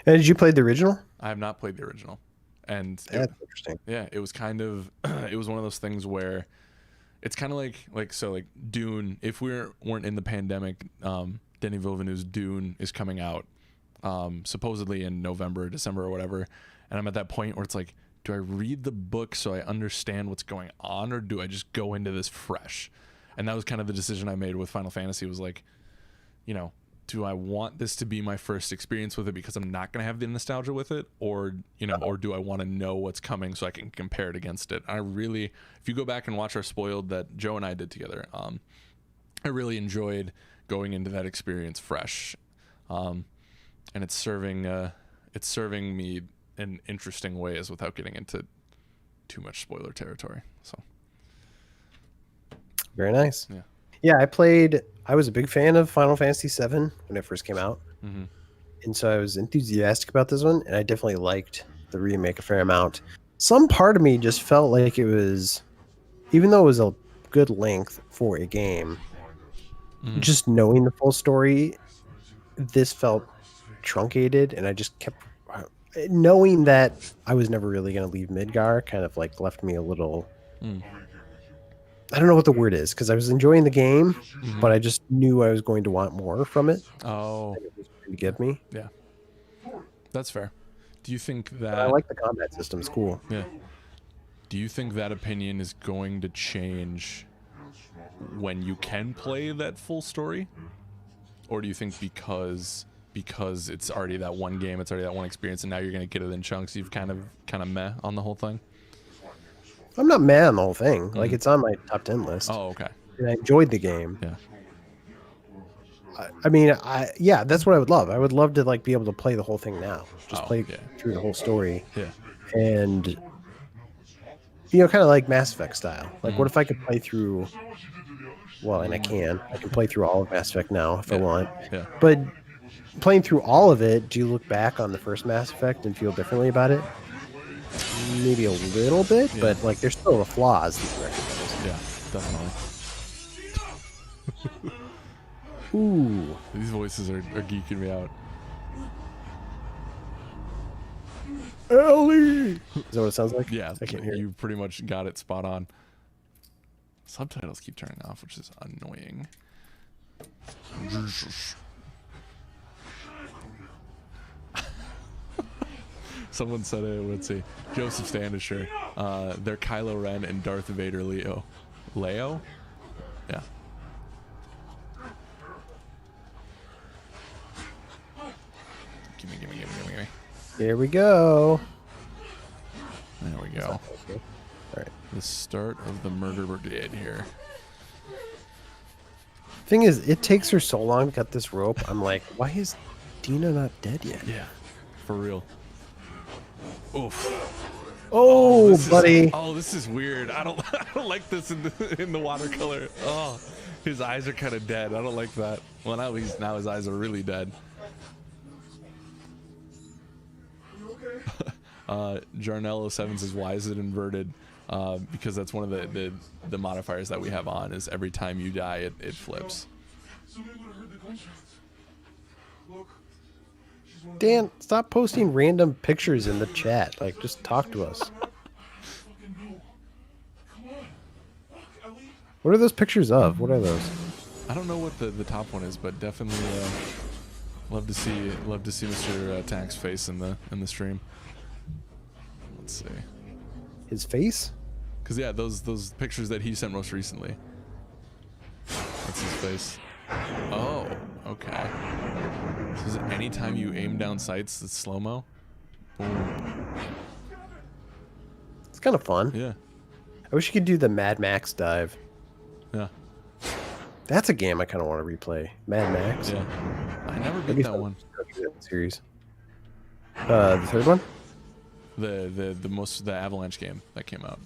And did you play the original? I have not played the original, and That's interesting. Yeah, it was kind of it was one of those things where it's kind of like Dune. If we weren't in the pandemic, Denis Villeneuve's Dune is coming out supposedly in November, December, or whatever, and I'm at that point where it's like, do I read the book so I understand what's going on, or do I just go into this fresh? And that was kind of the decision I made with Final Fantasy. Was like, you know, do I want this to be my first experience with it because I'm not going to have the nostalgia with it, or, you know, or do I want to know what's coming so I can compare it against it? I really, if you go back and watch our Spoiled that Joe and I did together, I really enjoyed going into that experience fresh. And it's serving me in interesting ways without getting into too much spoiler territory. So very nice. Yeah. I was a big fan of Final Fantasy VII when it first came out. And so I was enthusiastic about this one, and I definitely liked the remake a fair amount. Some part of me just felt like it was, even though it was a good length for a game, just knowing the full story, this felt truncated, and I just kept knowing that I was never really going to leave Midgar kind of like left me a little I don't know what the word is, because I was enjoying the game, but I just knew I was going to want more from it. Oh, It was going to get me. yeah, that's fair. Do you think But I that like the combat system. It's cool. Yeah. Do you think that opinion is going to change when you can play that full story? Or do you think because it's already that one game, it's already that one experience, and now you're going to get it in chunks, you've kind of meh on the whole thing? I'm not mad on the whole thing. Like, it's on my top 10 list. Oh, okay. And I enjoyed the game. Yeah. I mean, yeah, that's what I would love. I would love to like be able to play the whole thing now. Just play yeah. through the whole story. Yeah. And, you know, kind of like Mass Effect style. Like, what if I could play through, well, and I can play through all of Mass Effect now if I want. Yeah. But playing through all of it, do you look back on the first Mass Effect and feel differently about it? Maybe a little bit, but like there's still the flaws that you recognize. Yeah, definitely. Ooh. These voices are geeking me out. Ellie! Is that what it sounds like? Yeah, I can't hear you pretty much got it spot on. Subtitles keep turning off, which is annoying. Someone said it, let's see. Joseph Standisher. They're Kylo Ren and Darth Vader Leo. Leo? Yeah. Gimme. Here we go. There we go. All right. The start of the murder brigade here. Thing is, it takes her so long to cut this rope. I'm like, why is Dina not dead yet? Yeah, for real. Oof. Oh, buddy. This is weird. I don't like this in the watercolor. Oh, his eyes are kind of dead. I don't like that. Well, now his eyes are really dead. Jarnell07 says, why is it inverted? Because that's one of the modifiers that we have on, is every time you die it flips. Look, she's Dan, stop posting random pictures in the chat. Like, just talk to us. What are those pictures of? What are those? I don't know what the top one is, but definitely love to see Mr. Tank's face in the stream. Let's see. His face? Cause yeah, those pictures that he sent most recently. That's his face. Oh, okay. So is it anytime you aim down sights, it's slow-mo? Boom. It's kind of fun. Yeah. I wish you could do the Mad Max dive. Yeah. That's a game I kind of want to replay. Mad Max. Yeah. I never beat that one. Series. The third one? The Avalanche game that came out.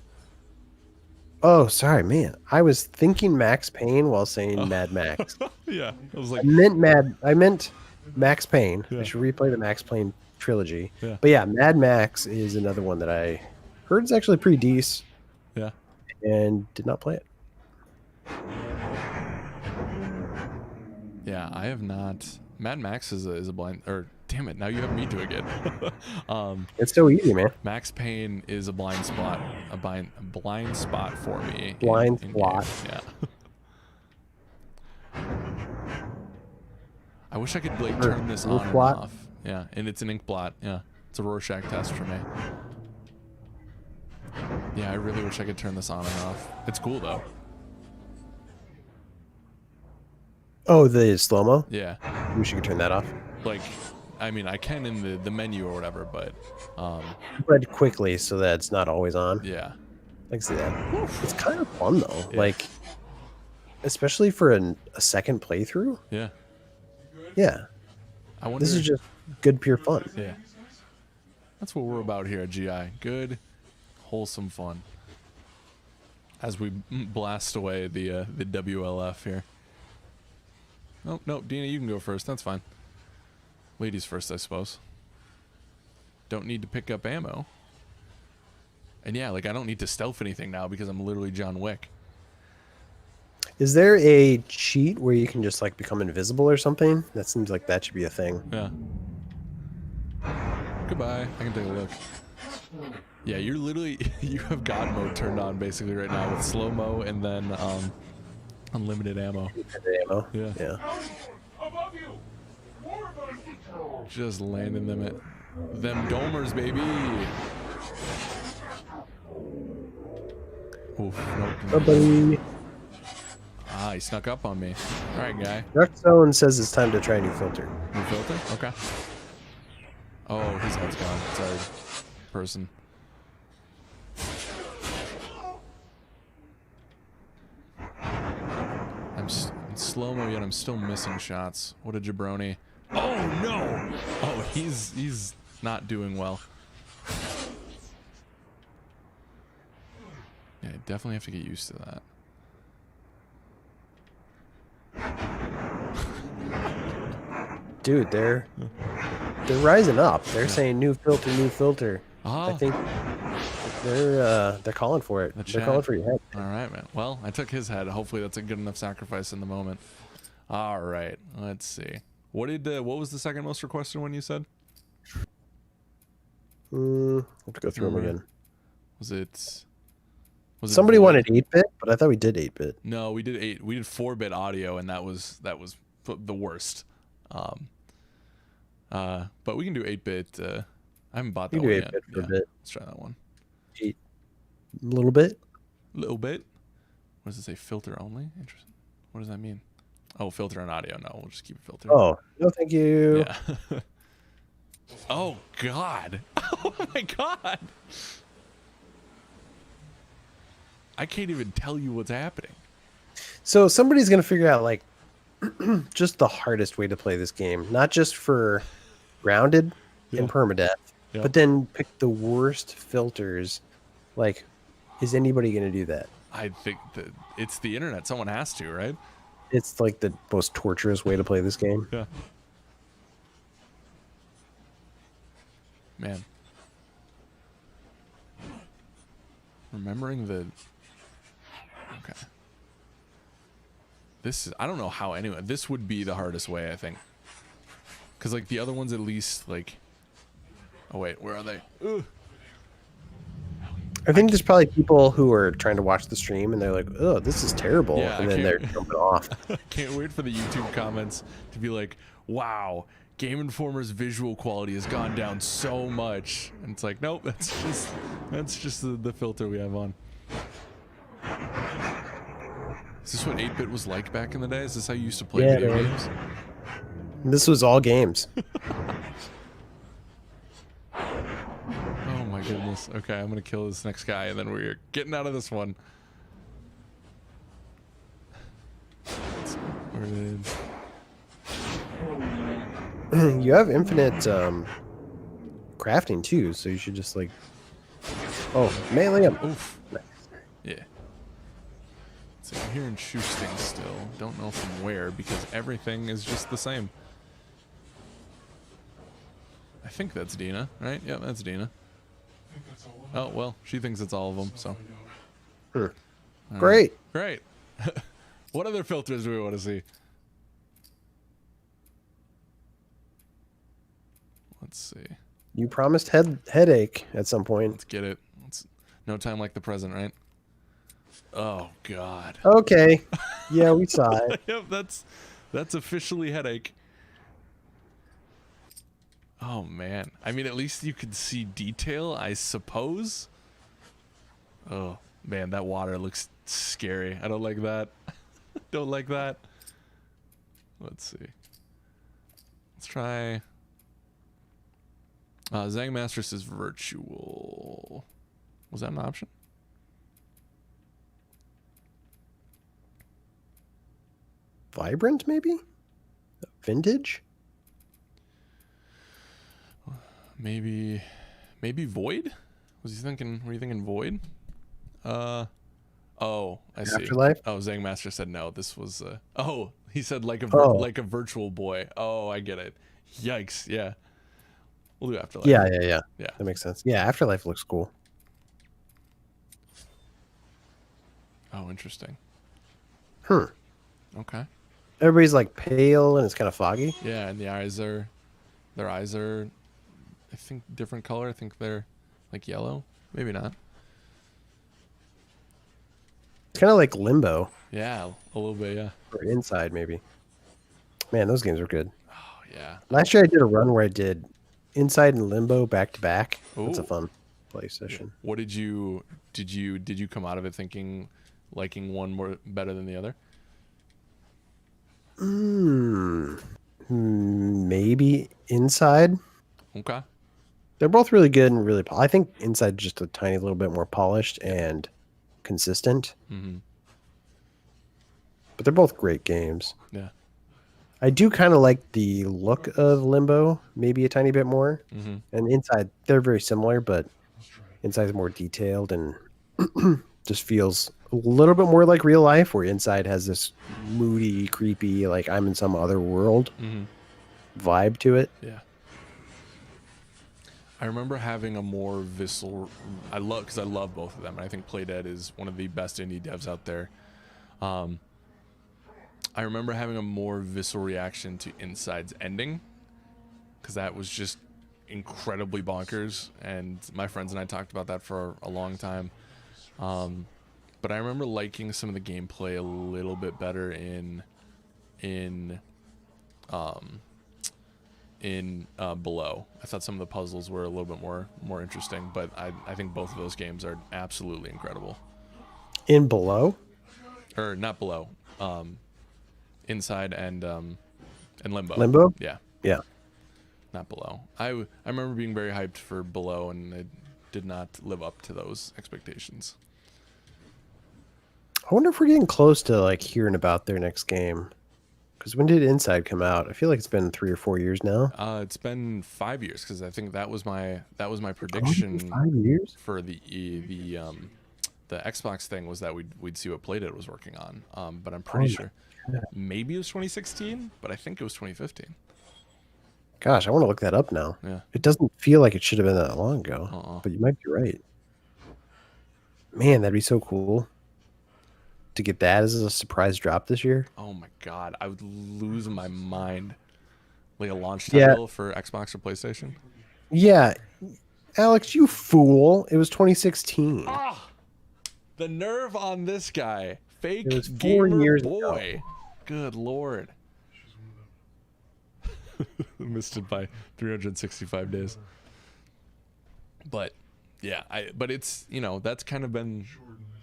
Oh, sorry, man. I was thinking Max Payne while saying Mad Max. Yeah. I was like, I meant Max Payne. Yeah. I should replay the Max Payne trilogy. Yeah. But yeah, Mad Max is another one that I heard is actually pretty decent yeah. and did not play it. Yeah, I have not. Mad Max is a blind, or damn it, now you have me doing it. It's so easy, man. Max Payne is a blind spot, a blind spot for me. Blind in spot. game. Yeah. I wish I could like turn this on and blot? off. Yeah, and it's an ink blot. Yeah, it's a Rorschach test for me. Yeah, I really wish I could turn this on and off. It's cool though. Oh, the slow-mo? Yeah. We should turn that off. Like, I mean, I can in the menu or whatever, but Read quickly so that it's not always on. yeah. I can see that. It's kind of fun, though. Yeah. Like, especially for a second playthrough. Yeah. Yeah. I wonder. This is just good, pure fun. Yeah. That's what we're about here at GI. Good, wholesome fun. As we blast away the WLF here. Oh, no, Dina, you can go first. That's fine. Ladies first, I suppose. Don't need to pick up ammo. And yeah, like, I don't need to stealth anything now because I'm literally John Wick. Is there a cheat where you can just, like, become invisible or something? That seems like that should be a thing. Yeah. Goodbye. I can take a look. Yeah, you're literally... you have God mode turned on, basically, right now with slow-mo and then, unlimited ammo. Ammo? Yeah. Yeah. Just landing them at them domers, baby. Oof, nope. Oh, buddy. Ah, he snuck up on me. All right, guy. Dark Zone says it's time to try a new filter. New filter? Okay. Oh, his head's gone. Sorry, person. I'm in slow-mo yet I'm still missing shots. What a jabroni. Oh, no! Oh, he's not doing well. Yeah, I definitely have to get used to that. Dude, they're rising up. They're saying new filter, new filter. Ah. I think they're calling for it. They're calling for your head. All right, man. Well, I took his head. Hopefully that's a good enough sacrifice in the moment. All right, let's see. What was the second most requested one you said? I have to go through them again. Was it Somebody Void? wanted 8-bit, but I thought we did 8-bit. No, we did 4-bit audio, and that was the worst. But we can do 8-bit. I haven't bought that You one do yet. 8-bit for a Yeah, bit. let's try that one. 8, a little bit. Little bit. What does it say? Filter only? Interesting. What does that mean? Oh, filter on audio. No, we'll just keep it filtered. Oh, no, thank you. Yeah. Oh God. Oh my God. I can't even tell you what's happening. So somebody's gonna figure out like just the hardest way to play this game, not just for grounded and permadeath, Yeah. but then pick the worst filters. Like, is anybody gonna do that? I think that it's the internet. Someone has to, right? It's like the most torturous way to play this game. Yeah. Man. Remembering the... Okay. This is... I don't know how anyone... This would be the hardest way, I think. Because like the other ones at least like. Oh wait, where are they? Ugh. I think there's probably people who are trying to watch the stream and they're like, "Oh, this is terrible," Yeah, and then they're jumping off. Can't wait for the YouTube comments to be like, "Wow, Game Informer's visual quality has gone down so much," and it's like, nope, that's just the filter we have on. Is this what 8-bit was like back in the day? Is this how you used to play video man. games? This was all games. Oh my goodness. Okay, I'm gonna kill this next guy, and then we're getting out of this one. Where it is. You have infinite crafting too, so you should just like. Oh, melee him. Oof. Yeah. So I'm hearing shoosting still. Don't know from where because everything is just the same. I think that's Dina, right? Yeah, that's Dina. Oh, well, she thinks it's all of them, so. Great. Great. What other filters do we want to see? Let's see. You promised headache at some point. Let's get it. No time like the present, right? Oh, God. Okay. Yeah, we saw it. Yep, that's officially headache. Oh, man. I mean, at least you could see detail, I suppose. Oh, man, that water looks scary. I don't like that. Don't like that. Let's see. Let's try... Zang Master says virtual. Was that an option? Vibrant, maybe? Vintage? Maybe void? Was he thinking? Were you thinking void? Oh, I see. Afterlife? Oh, Zang Master said no. This was oh, he said like a like a virtual boy. Oh, I get it. Yikes! Yeah, we'll do Afterlife. Yeah. Yeah. That makes sense. Yeah, Afterlife looks cool. Oh, interesting. Okay. Everybody's like pale and it's kind of foggy. Yeah, and their eyes are, I think different color. I think they're like yellow. Maybe not. It's kind of like Limbo. Yeah, a little bit. Yeah. Or Inside, maybe. Man, those games are good. Oh yeah. Last year I did a run where I did Inside and Limbo back to back. That's a Ooh. fun play session. What did you come out of it thinking, liking one more better than the other? Maybe Inside. Okay. They're both really good and really. I think Inside just a tiny little bit more polished and consistent. Mm-hmm. But they're both great games. Yeah. I do kind of like the look of Limbo, maybe a tiny bit more. Mm-hmm. And Inside, they're very similar, but Inside is more detailed and just feels a little bit more like real life, where Inside has this moody, creepy, like I'm in some other world vibe to it. Yeah. I remember having a more visceral. Because I love both of them, and I think Playdead is one of the best indie devs out there. I remember having a more visceral reaction to Inside's ending, because that was just incredibly bonkers, and my friends and I talked about that for a long time. But I remember liking some of the gameplay a little bit better in Below. I thought some of the puzzles were a little bit more interesting, but I think both of those games are absolutely incredible. In Below? Or not Below. Inside and Limbo. Limbo? Yeah. Yeah. Not Below. I remember being very hyped for Below, and it did not live up to those expectations. I wonder if we're getting close to like hearing about their next game. Because when did Inside come out? I feel like it's been 3 or 4 years now. It's been 5 years, because I think that was my prediction. 5 years For the Xbox thing was that we'd see what Playdead was working on. But I'm pretty sure maybe it was 2016, but I think it was 2015. Gosh, I want to look that up now. Yeah. It doesn't feel like it should have been that long ago, but you might be right. Man, that'd be so cool to get that as a surprise drop this year. Oh my god, I would lose my mind. Like a launch Yeah. title for Xbox or PlayStation? Yeah. Alex, you fool. It was 2016. Ah! The nerve on this guy. Fake It was 4 gamer years boy. Good lord. Missed it by 365 days. But yeah, but it's, you know, that's kind of been,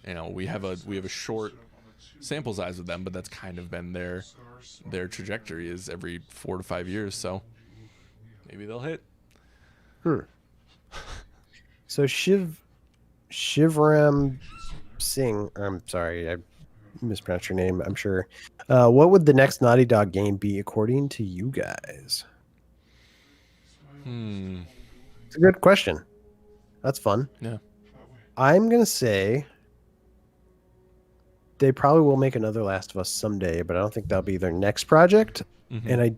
you know, we have a short sample size with them, but that's kind of been their trajectory is every 4 to 5 years, so maybe they'll hit. So Shivram Singh, I'm sorry, I mispronounced your name, I'm sure. What would the next Naughty Dog game be according to you guys? It's a good question. That's fun. Yeah. I'm going to say they probably will make another Last of Us someday, but I don't think that'll be their next project. Mm-hmm. And I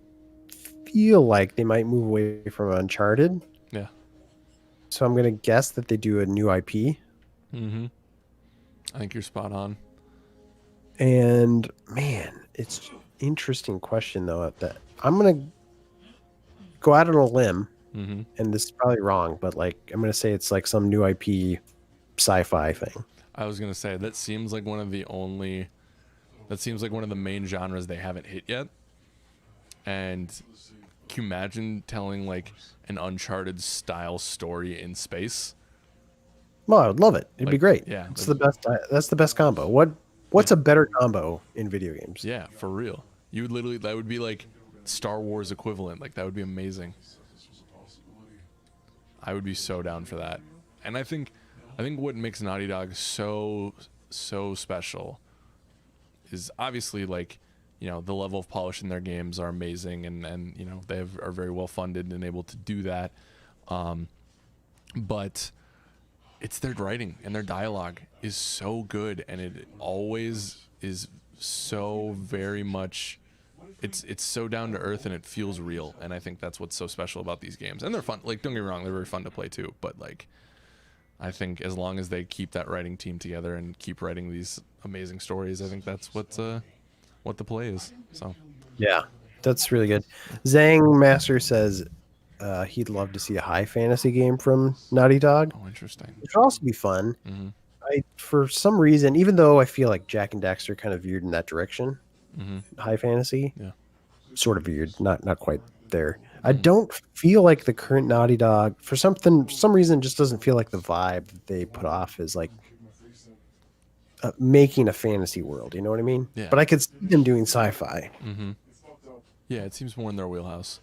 feel like they might move away from Uncharted. Yeah. So I'm going to guess that they do a new IP. Mm-hmm. I think you're spot on. And man, it's an interesting question though. That I'm going to go out on a limb, and this is probably wrong, but like I'm going to say it's like some new IP sci-fi thing. I was gonna say that seems like one of the main genres they haven't hit yet. And can you imagine telling like an Uncharted style story in space? Well, I would love it. It'd be great. Yeah, it's the best. That's the best combo. What's a better combo in video games? Yeah, for real. You would literally, that would be like Star Wars equivalent. Like that would be amazing. I would be so down for that. And I think what makes Naughty Dog so special is obviously like, you know, the level of polish in their games are amazing, and you know are very well funded and able to do that. But it's their writing and their dialogue is so good, and it always is so very much. It's so down to earth and it feels real, and I think that's what's so special about these games. And they're fun. Like, don't get me wrong, they're very fun to play too. But like, I think as long as they keep that writing team together and keep writing these amazing stories, I think that's what the play is. So yeah, that's really good. Zhang Master says he'd love to see a high fantasy game from Naughty Dog. Oh, interesting. Which would also be fun. Mm-hmm. For some reason, even though I feel like Jack and Daxter kind of veered in that direction, high fantasy, yeah, sort of veered, not quite there. I don't feel like the current Naughty Dog, for some reason, just doesn't feel like the vibe that they put off is like making a fantasy world. You know what I mean? Yeah. But I could see them doing sci-fi. Mm-hmm. Yeah, it seems more in their wheelhouse.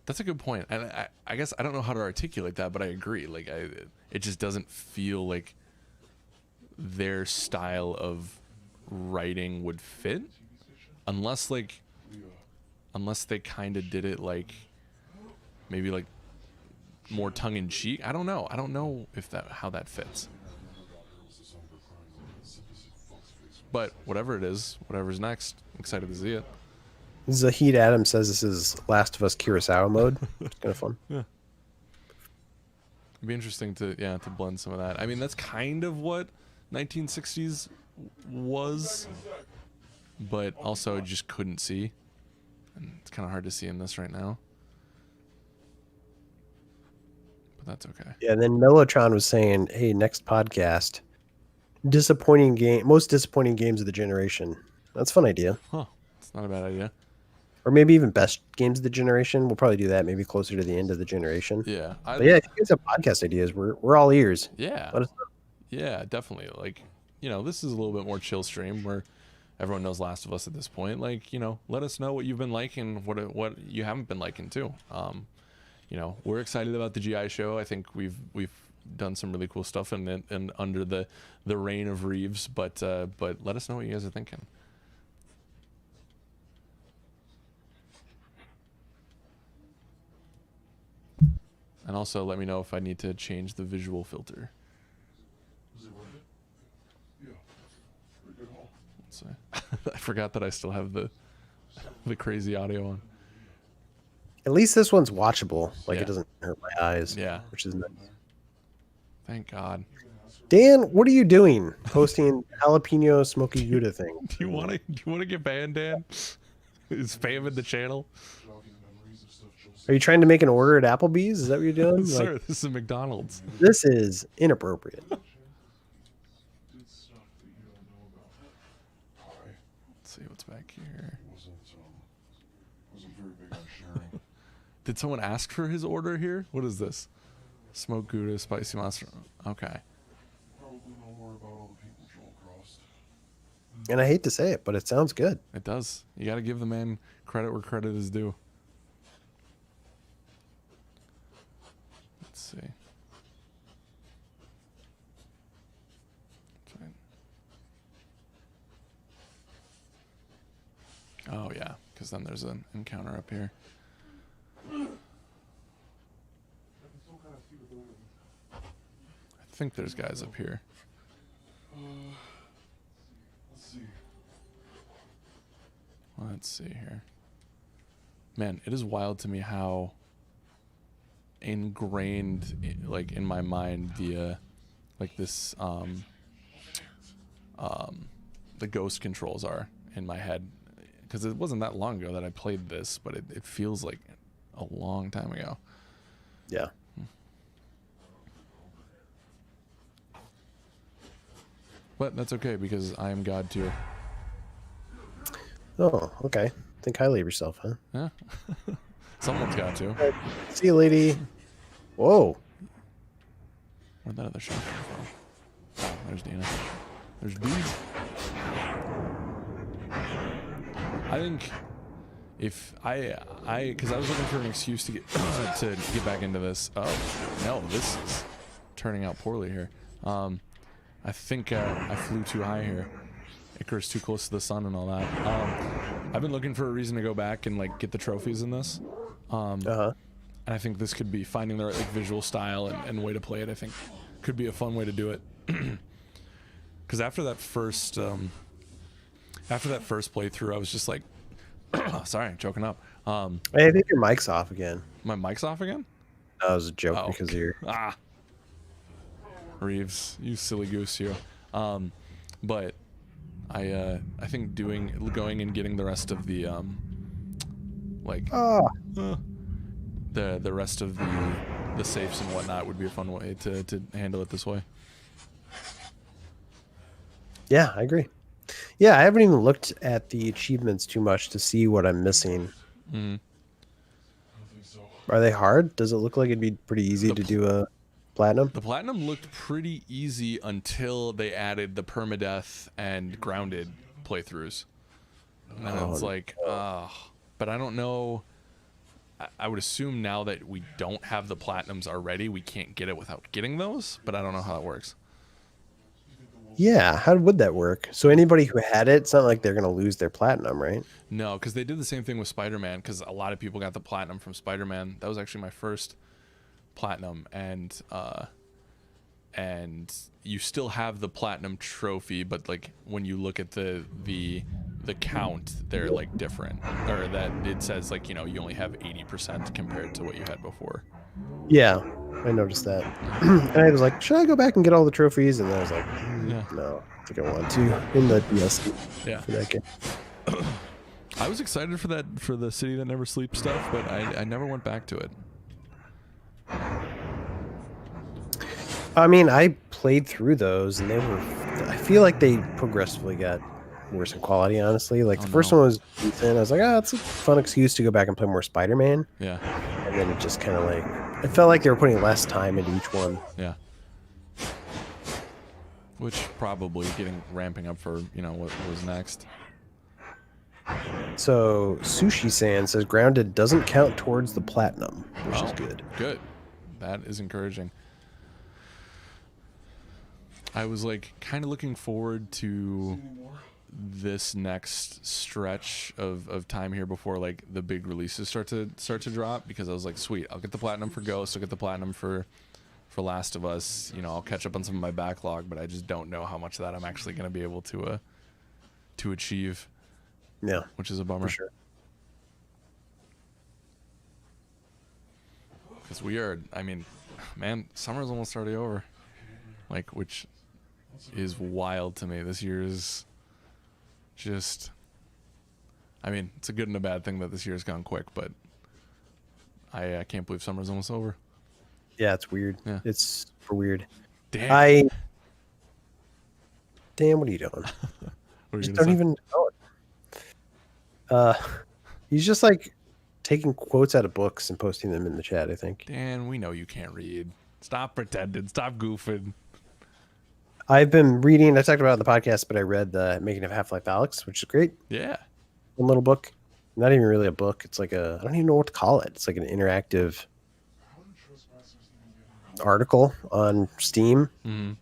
That's a good point. And I guess I don't know how to articulate that, but I agree. Like, it just doesn't feel like their style of writing would fit, unless they kind of did it like maybe like more tongue in cheek. I don't know if how that fits. But whatever's next, I'm excited to see it. Zahid Adams says this is Last of Us Kurosawa mode. It's kind of fun. Yeah. It'd be interesting to blend some of that. I mean, that's kind of what 1960s was, but also just couldn't see. And it's kind of hard to see in this right now. But that's okay. Yeah, and then Mellotron was saying, hey, next podcast, most disappointing games of the generation. That's a fun idea. Huh. It's not a bad idea. Or maybe even best games of the generation. We'll probably do that maybe closer to the end of the generation. Yeah. But yeah, if you guys have podcast ideas, we're all ears. Yeah. Let us know. Yeah, definitely. Like, you know, this is a little bit more chill stream where everyone knows Last of Us at this point. Like, you know, let us know what you've been liking, what you haven't been liking too. You know, we're excited about the GI show. I think we've done some really cool stuff and under the reign of Reeves, but let us know what you guys are thinking. And also let me know if I need to change the visual filter. Is it worth it? Yeah. Pretty good haul. Let's see. I forgot that I still have the crazy audio on. At least this one's watchable. Like, Yeah. it doesn't hurt my eyes. Yeah. Which is nice. Thank God. Dan, what are you doing? Posting jalapeno smoky Gouda thing. Do you want to get banned, Dan? Is spam in the channel? Are you trying to make an order at Applebee's? Is that what you're doing? Sir, this is McDonald's. This is inappropriate. Did stuff that you don't know about. Hi. Let's see what's back here. Wasn't very big on sharing. Did someone ask for his order here? What is this? Smoked Gouda, spicy monster. Okay. Probably know more about all the people Joel crossed. And I hate to say it, but it sounds good. It does. You got to give the man credit where credit is due. Let's see. Fine. Oh, yeah, because then there's an encounter up here. I think there's guys up here. Let's see. Let's see here. Man, it is wild to me how ingrained, like, in my mind, the like this the ghost controls are in my head, because it wasn't that long ago that I played this, but it feels like a long time ago. Yeah. But that's okay, because I am God too. Oh, okay. Think highly of yourself, huh? Yeah. Someone's got to. See you, lady. Whoa. Where'd that other shot come from? Oh, there's Dina. There's B. I think if because I was looking for an excuse to get back into this. Oh no, this is turning out poorly here. I think I flew too high here. Icarus too close to the sun and all that. I've been looking for a reason to go back and like get the trophies in this. And I think this could be finding the right like visual style and way to play it. I think could be a fun way to do it. Because after that first playthrough, I was just like, sorry, choking up. I think your mic's off again. My mic's off again? That was a joke Oh. because of your... Reeves, you silly goose, you. But I think going and getting the rest of the the rest of the safes and whatnot would be a fun way to handle it this way. Yeah, I agree. Yeah, I haven't even looked at the achievements too much to see what I'm missing. I don't think so. Are they hard? Does it look like it'd be pretty easy to do a platinum? The platinum looked pretty easy until they added the permadeath and grounded playthroughs. And it's like, but I don't know. I would assume now that we don't have the platinums already, we can't get it without getting those, but I don't know how that works. Yeah, how would that work? So anybody who had it, it's not like they're going to lose their platinum, right? No, because they did the same thing with Spider-Man, because a lot of people got the platinum from Spider-Man. That was actually my first platinum, and you still have the platinum trophy, but like when you look at the count, they're like different, or that it says like, you know, you only have 80% compared to what you had before. Yeah, I noticed that. And I was like, should I go back and get all the trophies? And then I was like, Yeah. no, I think I want to in the DLC Yeah. for that game. I was excited for the City That Never Sleeps stuff, but I never went back to it. I mean, I played through those, and I feel like they progressively got worse in quality, honestly. Like, the first one was decent. I was like, it's a fun excuse to go back and play more Spider-Man. Yeah. And then it just kind of like, it felt like they were putting less time into each one. Yeah. Which probably ramping up for, you know, what was next. So, Sushi-san says grounded doesn't count towards the platinum, which is good. Good. That is encouraging. I was like kind of looking forward to this next stretch of time here before like the big releases start to drop, because I was like, sweet, I'll get the platinum for Ghost, I'll get the platinum for Last of Us, you know, I'll catch up on some of my backlog, but I just don't know how much of that I'm actually going to be able to achieve. Yeah, which is a bummer. for sure. Because we are, I mean, man, summer's almost already over. Like, which is wild to me. This year is just, I mean, it's a good and a bad thing that this year has gone quick, but I can't believe summer's almost over. Yeah, it's weird. Yeah. It's super weird. Damn. Dan, what are you doing? What are you Just gonna don't say? even know it. He's just like taking quotes out of books and posting them in the chat, I think. Dan, we know you can't read. Stop pretending. Stop goofing. I've been reading, I talked about it in the podcast, but I read the Making of Half-Life Alyx, which is great. Yeah. One little book. Not even really a book. It's like I don't even know what to call it. It's like an interactive article on Steam. Mm-hmm.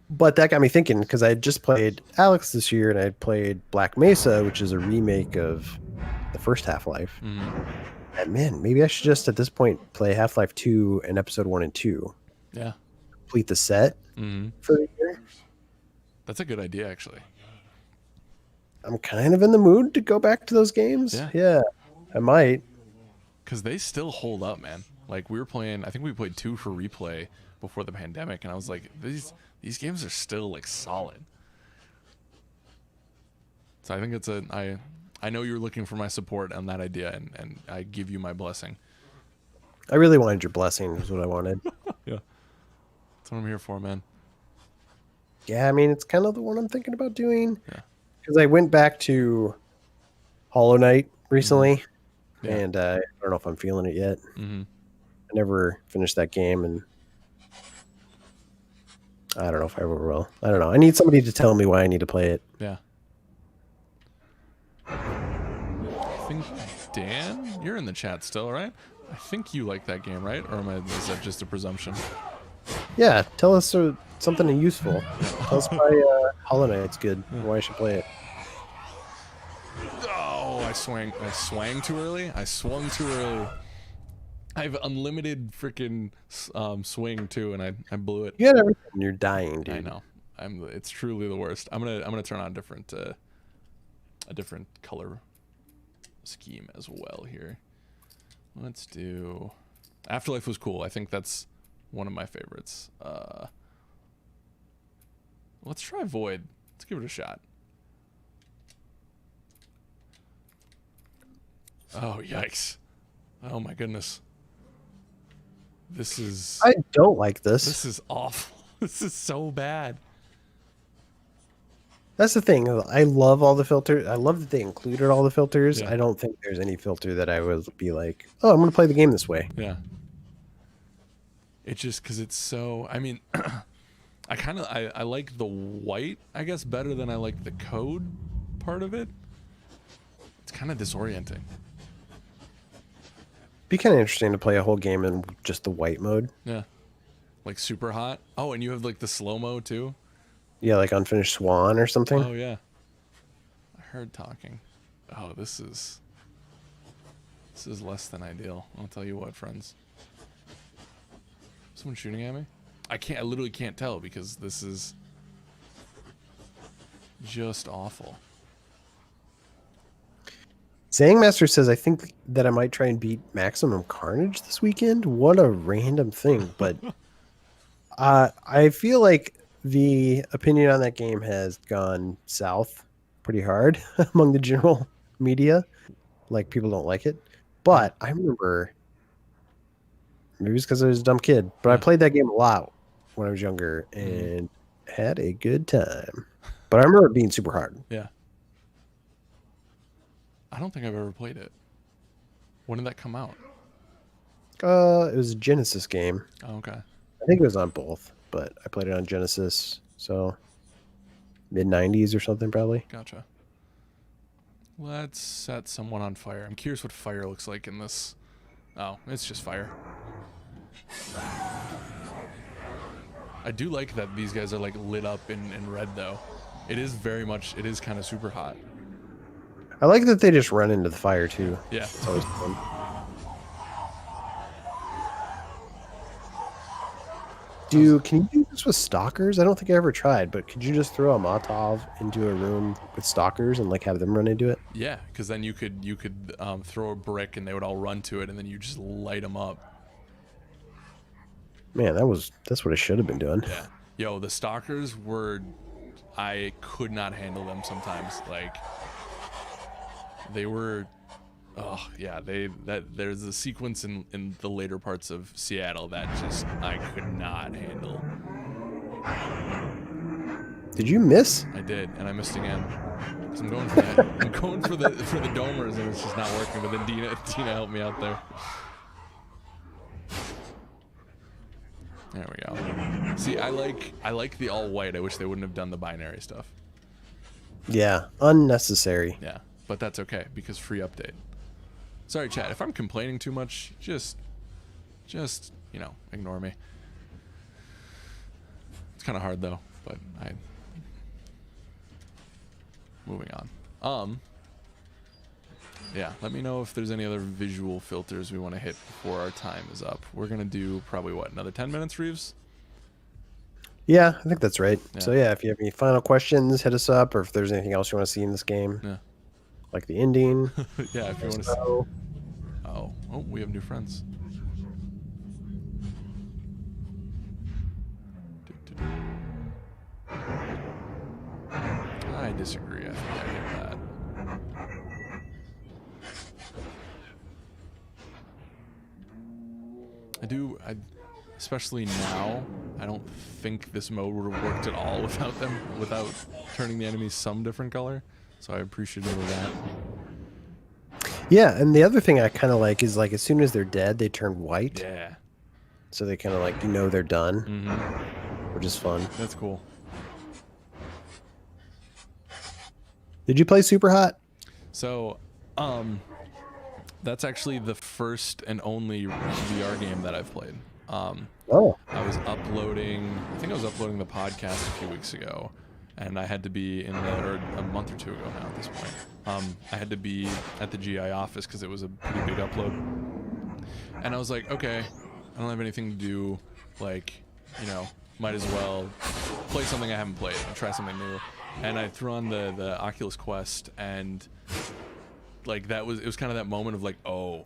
But that got me thinking, because I had just played Alyx this year, and I had played Black Mesa, which is a remake of the first Half-Life. Mm-hmm. And man, maybe I should just at this point play Half-Life 2 and Episode 1 and 2. Yeah. Complete the set Mm-hmm. for the year. That's a good idea, actually. I'm kind of in the mood to go back to those games. Yeah, I might. Because they still hold up, man. Like, we were playing, I think we played 2 for replay before the pandemic, and I was like, these games are still, like, solid. So I think it's I know you're looking for my support on that idea, and I give you my blessing. I really wanted your blessing, is what I wanted. Yeah. That's what I'm here for, man. Yeah, I mean, it's kind of the one I'm thinking about doing. Yeah. Because I went back to Hollow Knight recently, Yeah. and I don't know if I'm feeling it yet. Mm-hmm. I never finished that game, and I don't know if I ever will. I don't know. I need somebody to tell me why I need to play it. Yeah. I think, Dan, you're in the chat still, right? I think you like that game, right? Or is that just a presumption? Yeah, tell us something useful. Tell us why Hollow Knight's good, and why I should play it. Oh, I swang too early. I swung too early. I have unlimited freaking swing too, and I blew it. You got everything, and you're dying, dude. I know. It's truly the worst. I'm gonna turn on a different color scheme as well here. Let's do Afterlife was cool. I think that's one of my favorites. Let's try Void. Let's give it a shot. Oh, yikes. Oh my goodness. This is I don't like this. This is awful. This is so bad. That's the thing. I love all the filters. I love that they included all the filters. Yeah. I don't think there's any filter that I would be like, oh, I'm going to play the game this way. Yeah. It's just because it's so, I mean, I like the white, I guess, better than I like the code part of it. It's kind of disorienting. Be kind of interesting to play a whole game in just the white mode. Yeah. Like super hot. Oh, and you have like the slow-mo too? Yeah, like Unfinished Swan or something. Oh, yeah. I heard talking. Oh, this is less than ideal. I'll tell you what, friends. Someone shooting at me? I literally can't tell because this is just awful. Zangmaster says, I think that I might try and beat Maximum Carnage this weekend. What a random thing. But I feel like the opinion on that game has gone south pretty hard among the general media. Like, people don't like it. But I remember, maybe it's because I was a dumb kid, but I played that game a lot when I was younger and had a good time. But I remember it being super hard. Yeah. I don't think I've ever played it. When did that come out? It was a Genesis game. Oh, okay. I think it was on both, but I played it on Genesis, so mid-90s or something probably. Gotcha. Let's set someone on fire. I'm curious what fire looks like in this. Oh, it's just fire. I do like that these guys are like lit up in red though. It is kind of super hot. I like that they just run into the fire too. Yeah. It's always fun. Can you do this with stalkers? I don't think I ever tried, but could you just throw a Molotov into a room with stalkers and like have them run into it? Yeah, because then you could throw a brick and they would all run to it, and then you just light them up. Man, that's what I should have been doing. Yeah. Yo, the stalkers I could not handle them sometimes. Like, they were Oh yeah, there's a sequence in the later parts of Seattle that just I could not handle. Did you miss? I did, and I missed again. Cause I'm going for that. I'm going for the domers, and it's just not working. But then Dina helped me out there. There we go. See, I like the all white. I wish they wouldn't have done the binary stuff. Yeah, unnecessary. Yeah, but that's okay because free update. Sorry, chat. If I'm complaining too much, just ignore me. It's kind of hard though, but moving on. Yeah, let me know if there's any other visual filters we want to hit before our time is up. We're gonna do probably another 10 minutes, Reeves? Yeah, I think that's right. Yeah. So yeah, if you have any final questions, hit us up, or if there's anything else you want to see in this game, Yeah. like the ending. Yeah, if you want to see. Oh, we have new friends. I disagree. I think I hit that. Especially now, I don't think this mode would have worked at all without turning the enemies some different color. So I appreciate all of that. Yeah, and the other thing I kind of like is like as soon as they're dead, they turn white. Yeah. So they kind of like they're done, which is fun. That's cool. Did you play Super Hot? So, that's actually the first and only VR game that I've played. I was uploading the podcast a few weeks ago, and I had to be or a month or two ago now at this point. I had to be at the GI office because it was a pretty big upload. And I was like, okay, I don't have anything to do, might as well play something I haven't played and try something new. And I threw on the Oculus Quest, and it was kind of that moment of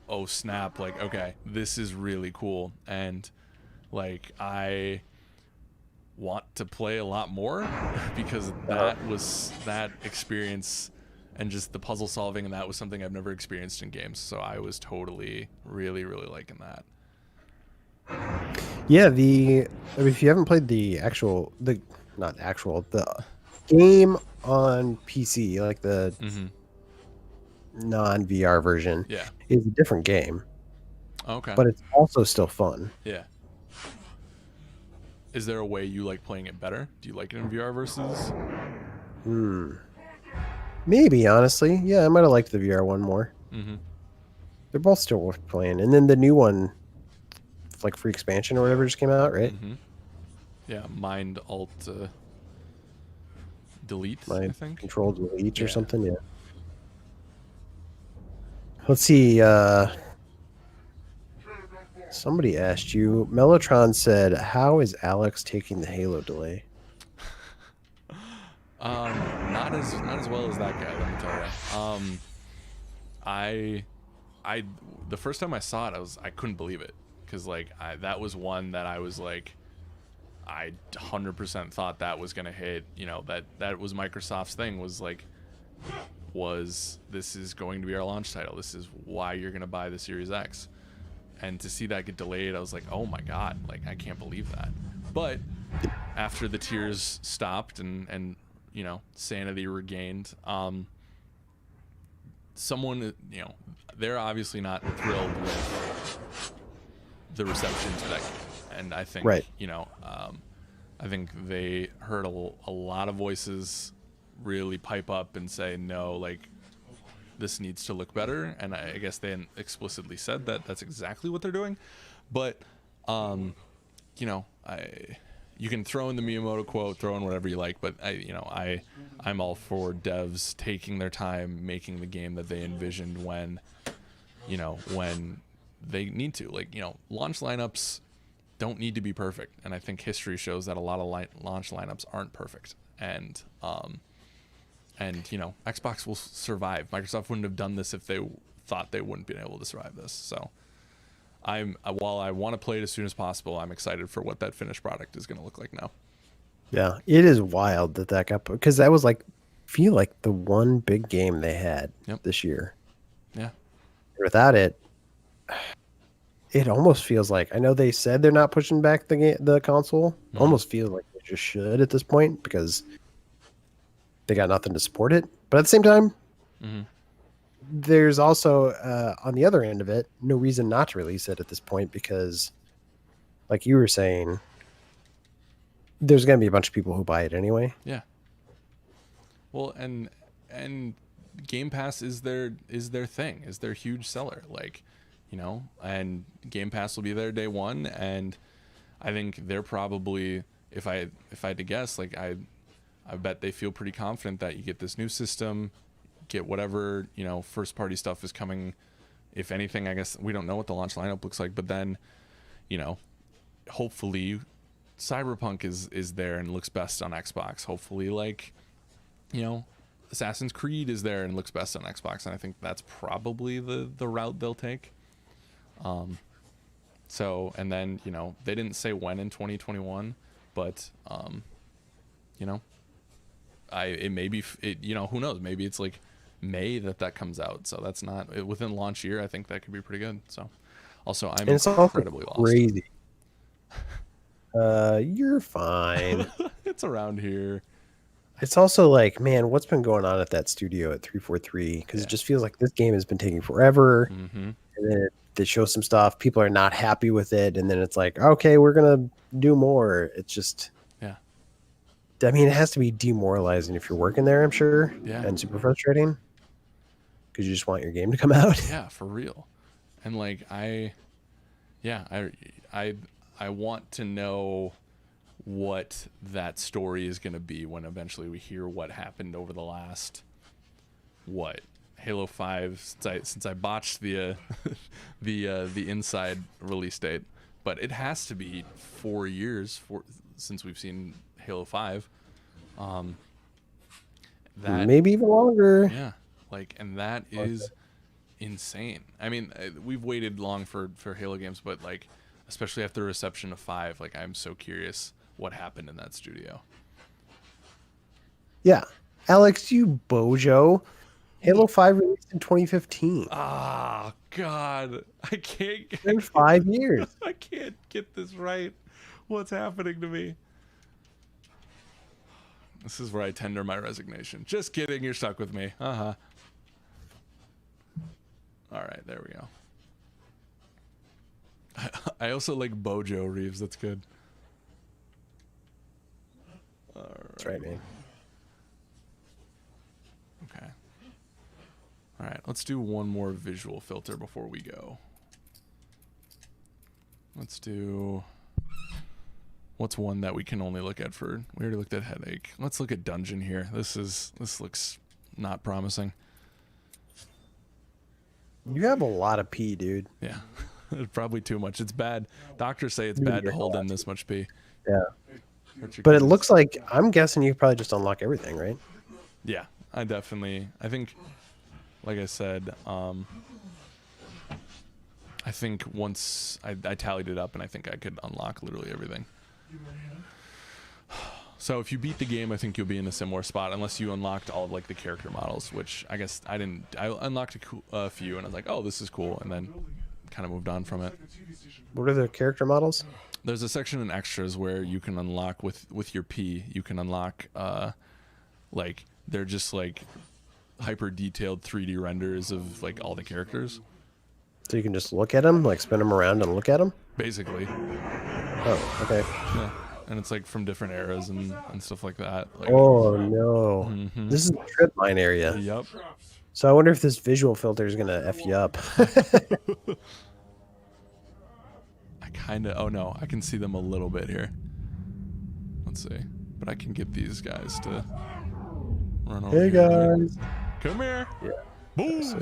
oh snap, okay, this is really cool, and I want to play a lot more because that experience and just the puzzle solving, and that was something I've never experienced in games, so I was totally really liking that. Yeah, if you haven't played the game on PC, like the non-VR version, is a different game. Okay. But it's also still fun. Yeah. Is there a way you like playing it better? Do you like it in VR versus? Maybe, honestly. Yeah, I might have liked the VR one more. They're both still worth playing. And then the new one, like free expansion or whatever, just came out, right? Yeah, Mind Alt Delete, Mind I think. Control Delete or something, yeah. Let's see. Somebody asked you. Mellotron said, "How is Alex taking the Halo delay?" Not as well as that guy. Let me tell you. The first time I saw it, I couldn't believe it because that was one that I was like, I 100% thought that was gonna hit. That was Microsoft's thing. Was this is going to be our launch title. This is why you're gonna buy the Series X. And to see that get delayed, I was like, oh my god, I can't believe that. But after the tears stopped and sanity regained, someone, they're obviously not thrilled with the reception to that game. And I think, I think they heard a lot of voices really pipe up and say, no, this needs to look better, and I guess they explicitly said that that's exactly what they're doing. But you can throw in the Miyamoto quote, throw in whatever you like, but I'm all for devs taking their time making the game that they envisioned when they need to. Launch lineups don't need to be perfect, and I think history shows that a lot of launch lineups aren't perfect, and Xbox will survive. Microsoft wouldn't have done this if they thought they wouldn't be able to survive this. So while I want to play it as soon as possible, I'm excited for what that finished product is going to look like now. Yeah, it is wild that got, because that was feel like the one big game they had Yep. this year. Yeah. Without it, it almost feels like, I know they said they're not pushing back the console. Almost feels like they just should at this point because they got nothing to support it. But at the same time, there's also on the other end of it, no reason not to release it at this point because, like you were saying, there's going to be a bunch of people who buy it anyway. Yeah. Well, and Game Pass is their thing, is their huge seller. Like, you know, and Game Pass will be there day one, and I think they're probably, if I had to guess, like I bet they feel pretty confident that you get this new system, get whatever, you know, first party stuff is coming. If anything, I guess we don't know what the launch lineup looks like, but then, you know, hopefully Cyberpunk is there and looks best on Xbox. Hopefully, like, you know, Assassin's Creed is there and looks best on Xbox, and I think that's probably the route they'll take. So, and then, you know, they didn't say when in 2021, but you know, it may be, you know, who knows, maybe it's like May that comes out, so that's not within launch year. I think that could be pretty good. So also, I'm incredibly lost. Crazy. You're fine. It's around here. It's also like, man, what's been going on at that studio at 343? Because it just feels like this game has been taking forever. And then they show some stuff. People are not happy with it. And then it's like, okay, we're going to do more. It's just, I mean, it has to be demoralizing if you're working there, I'm sure. And super frustrating. Because you just want your game to come out. Yeah, for real. And like, I want to know what that story is going to be when eventually we hear what happened over the last, Halo 5, since I botched the the inside release date, but it has to be 4 years since we've seen Halo 5. That maybe even longer. Yeah, like, and that is insane. I mean, we've waited long for Halo games, but like, especially after the reception of 5, like, I'm so curious what happened in that studio. Yeah. Alex, you bojo. Halo 5 released in 2015. Ah, God. I can't. It's been 5 years. I can't get this right. What's happening to me? This is where I tender my resignation. Just kidding. You're stuck with me. All right. There we go. I also like Bojo Reeves. That's good. All right. That's right, man. Okay. All right. Let's do one more visual filter before we go. Let's do... What's one that we can only look at for... We already looked at Headache. Let's look at Dungeon here. This looks not promising. You have a lot of pee, dude. Yeah. Probably too much. It's bad. Doctors say it's bad to hold in this much pee. Yeah. But it looks like, I'm guessing you probably just unlock everything, right? Yeah, I think, like I said, I think once I tallied it up, and I think I could unlock literally everything. So if you beat the game, I think you'll be in a similar spot, unless you unlocked all of like the character models, which I guess I didn't. I unlocked a few, and I was like, oh, this is cool, and then kind of moved on from it. What are the character models? There's a section in extras where you can unlock with your P. You can unlock like, they're just like hyper detailed 3D renders of like all the characters. So you can just look at them, like spin them around and look at them? Basically. Oh, okay. Yeah. And it's like from different eras and stuff like that. Like, oh, no. This is the trip mine area. Yep. So I wonder if this visual filter is going to F you up. I kind of... Oh, no. I can see them a little bit here. Let's see. But I can get these guys to run over Hey, here. guys. Come here. Yeah. Boom. So,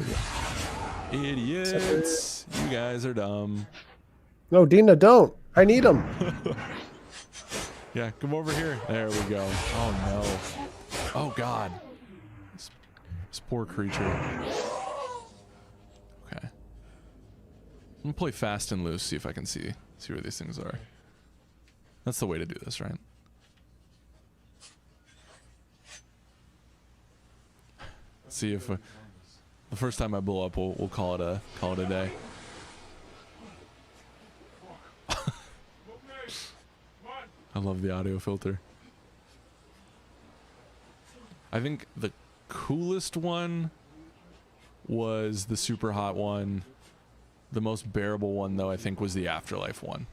Idiots. You guys are dumb. no, Dina, don't. I need them. Yeah, come over here. There we go. Oh, no. Oh, God. This poor creature. Okay. I'm going to play fast and loose, see if I can see where these things are. That's the way to do this, right? see if the first time I blow up, we'll call it a day. I love the audio filter. I think the coolest one was the super hot one. The most bearable one, though, I think was the afterlife one.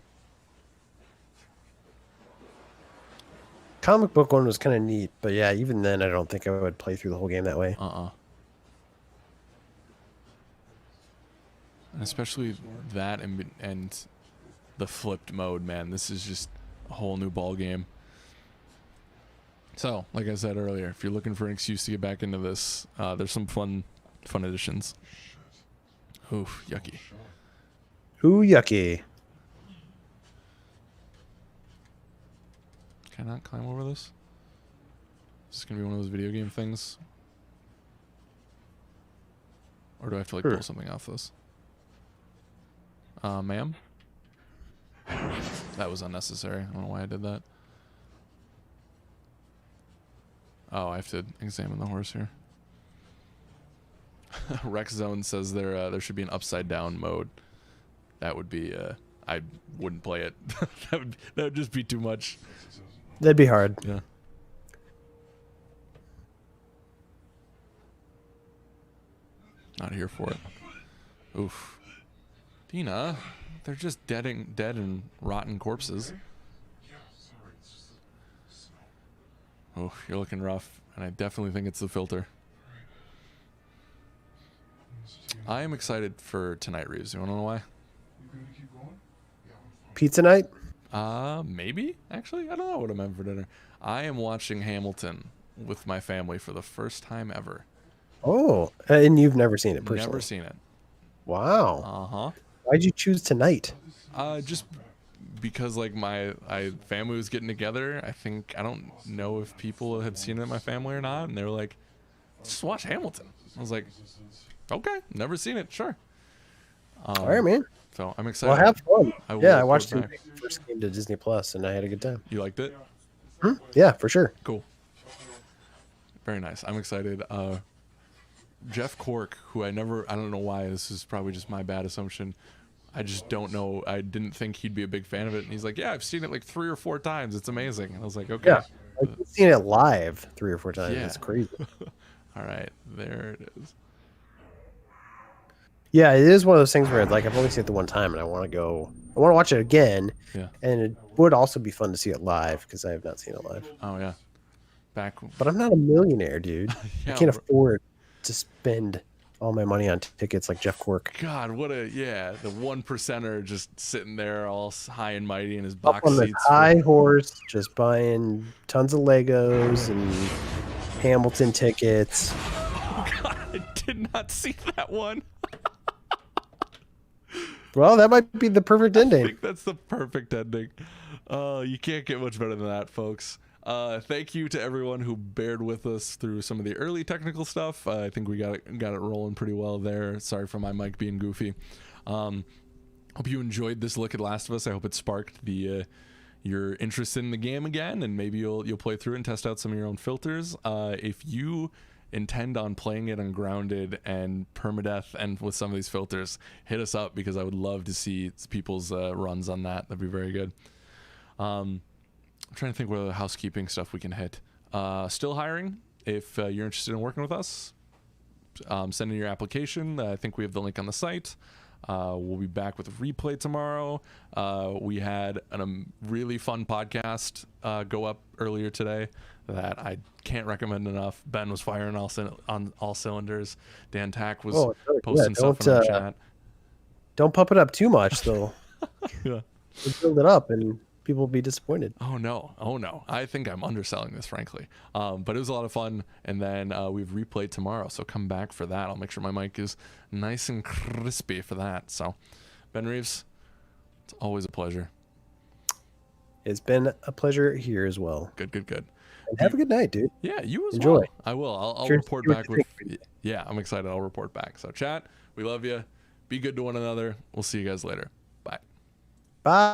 Comic book one was kind of neat, but yeah, even then, I don't think I would play through the whole game that way. And especially that and the flipped mode, man. This is just a whole new ball game. So, like I said earlier, if you're looking for an excuse to get back into this, there's some fun additions. Oof, yucky. Ooh, yucky. Can I not climb over this? Is this gonna be one of those video game things? Or do I have to like pull something off this? Ma'am? That was unnecessary. I don't know why I did that. Oh, I have to examine the horse here. Rex Zone says there should be an upside down mode. That would be I wouldn't play it. that would just be too much. That'd be hard. Yeah. Not here for it. Oof. Dina, they're just dead and rotten corpses. Oh, you're looking rough, and I definitely think it's the filter. I am excited for tonight, Reeves. You want to know why? Pizza night? Maybe, actually. I don't know what I'm having for dinner. I am watching Hamilton with my family for the first time ever. Oh, and you've never seen it personally? Never seen it. Wow. Uh-huh. Why'd you choose tonight? Just because like my family was getting together. I don't know if people had seen it in my family or not, and they were like, just watch Hamilton. I was like, okay, never seen it, sure. All right, man. So I'm excited. Well, have fun. I watched it back. when it first came to Disney Plus, and I had a good time. You liked it? Yeah, for sure. Cool. Very nice. I'm excited. Jeff Cork, who I don't know why, this is probably just my bad assumption. I just don't know. I didn't think he'd be a big fan of it. And he's like, yeah, I've seen it like 3 or 4 times. It's amazing. And I was like, okay. Yeah. I've seen it live 3 or 4 times. Yeah. It's crazy. All right. There it is. Yeah, it is one of those things where like I've only seen it the one time, and I want to watch it again. Yeah. And it would also be fun to see it live because I have not seen it live. Oh yeah. But I'm not a millionaire, dude. Yeah, I can't afford to spend all my money on tickets like Jeff Cork. God, the 1%er just sitting there all high and mighty in his Up box on the seats. high horse, just buying tons of Legos and Hamilton tickets. Oh God, I did not see that one. Well, that might be the perfect ending. I think that's the perfect ending. You can't get much better than that, folks. Thank you to everyone who bared with us through some of the early technical stuff. I think we got it rolling pretty well there. Sorry for my mic being goofy. Hope you enjoyed this look at Last of Us. I hope it sparked your interest in the game again, and maybe you'll play through it and test out some of your own filters. If you intend on playing it ungrounded and permadeath and with some of these filters, hit us up because I would love to see people's runs on that. That'd be very good. I'm trying to think what other housekeeping stuff we can hit. Still hiring. If you're interested in working with us, send in your application. I think we have the link on the site. We'll be back with a replay tomorrow. We had a really fun podcast go up earlier today that I can't recommend enough. Ben was firing on all cylinders. Dan Tack was posting stuff in our chat. Don't pump it up too much, though. Yeah. We'll build it up, and people will be disappointed. Oh no. I think I'm underselling this, frankly. But it was a lot of fun. And then we've replayed tomorrow, so come back for that. I'll make sure my mic is nice and crispy for that. So, Ben Reeves, it's always a pleasure. It's been a pleasure here as well. Good. And have a good night, dude. Yeah, you as Enjoy. well. I will. I'll Cheers. report back with. Yeah, I'm excited. I'll report back. So, chat, we love you. Be good to one another. We'll see you guys later. Bye. Bye.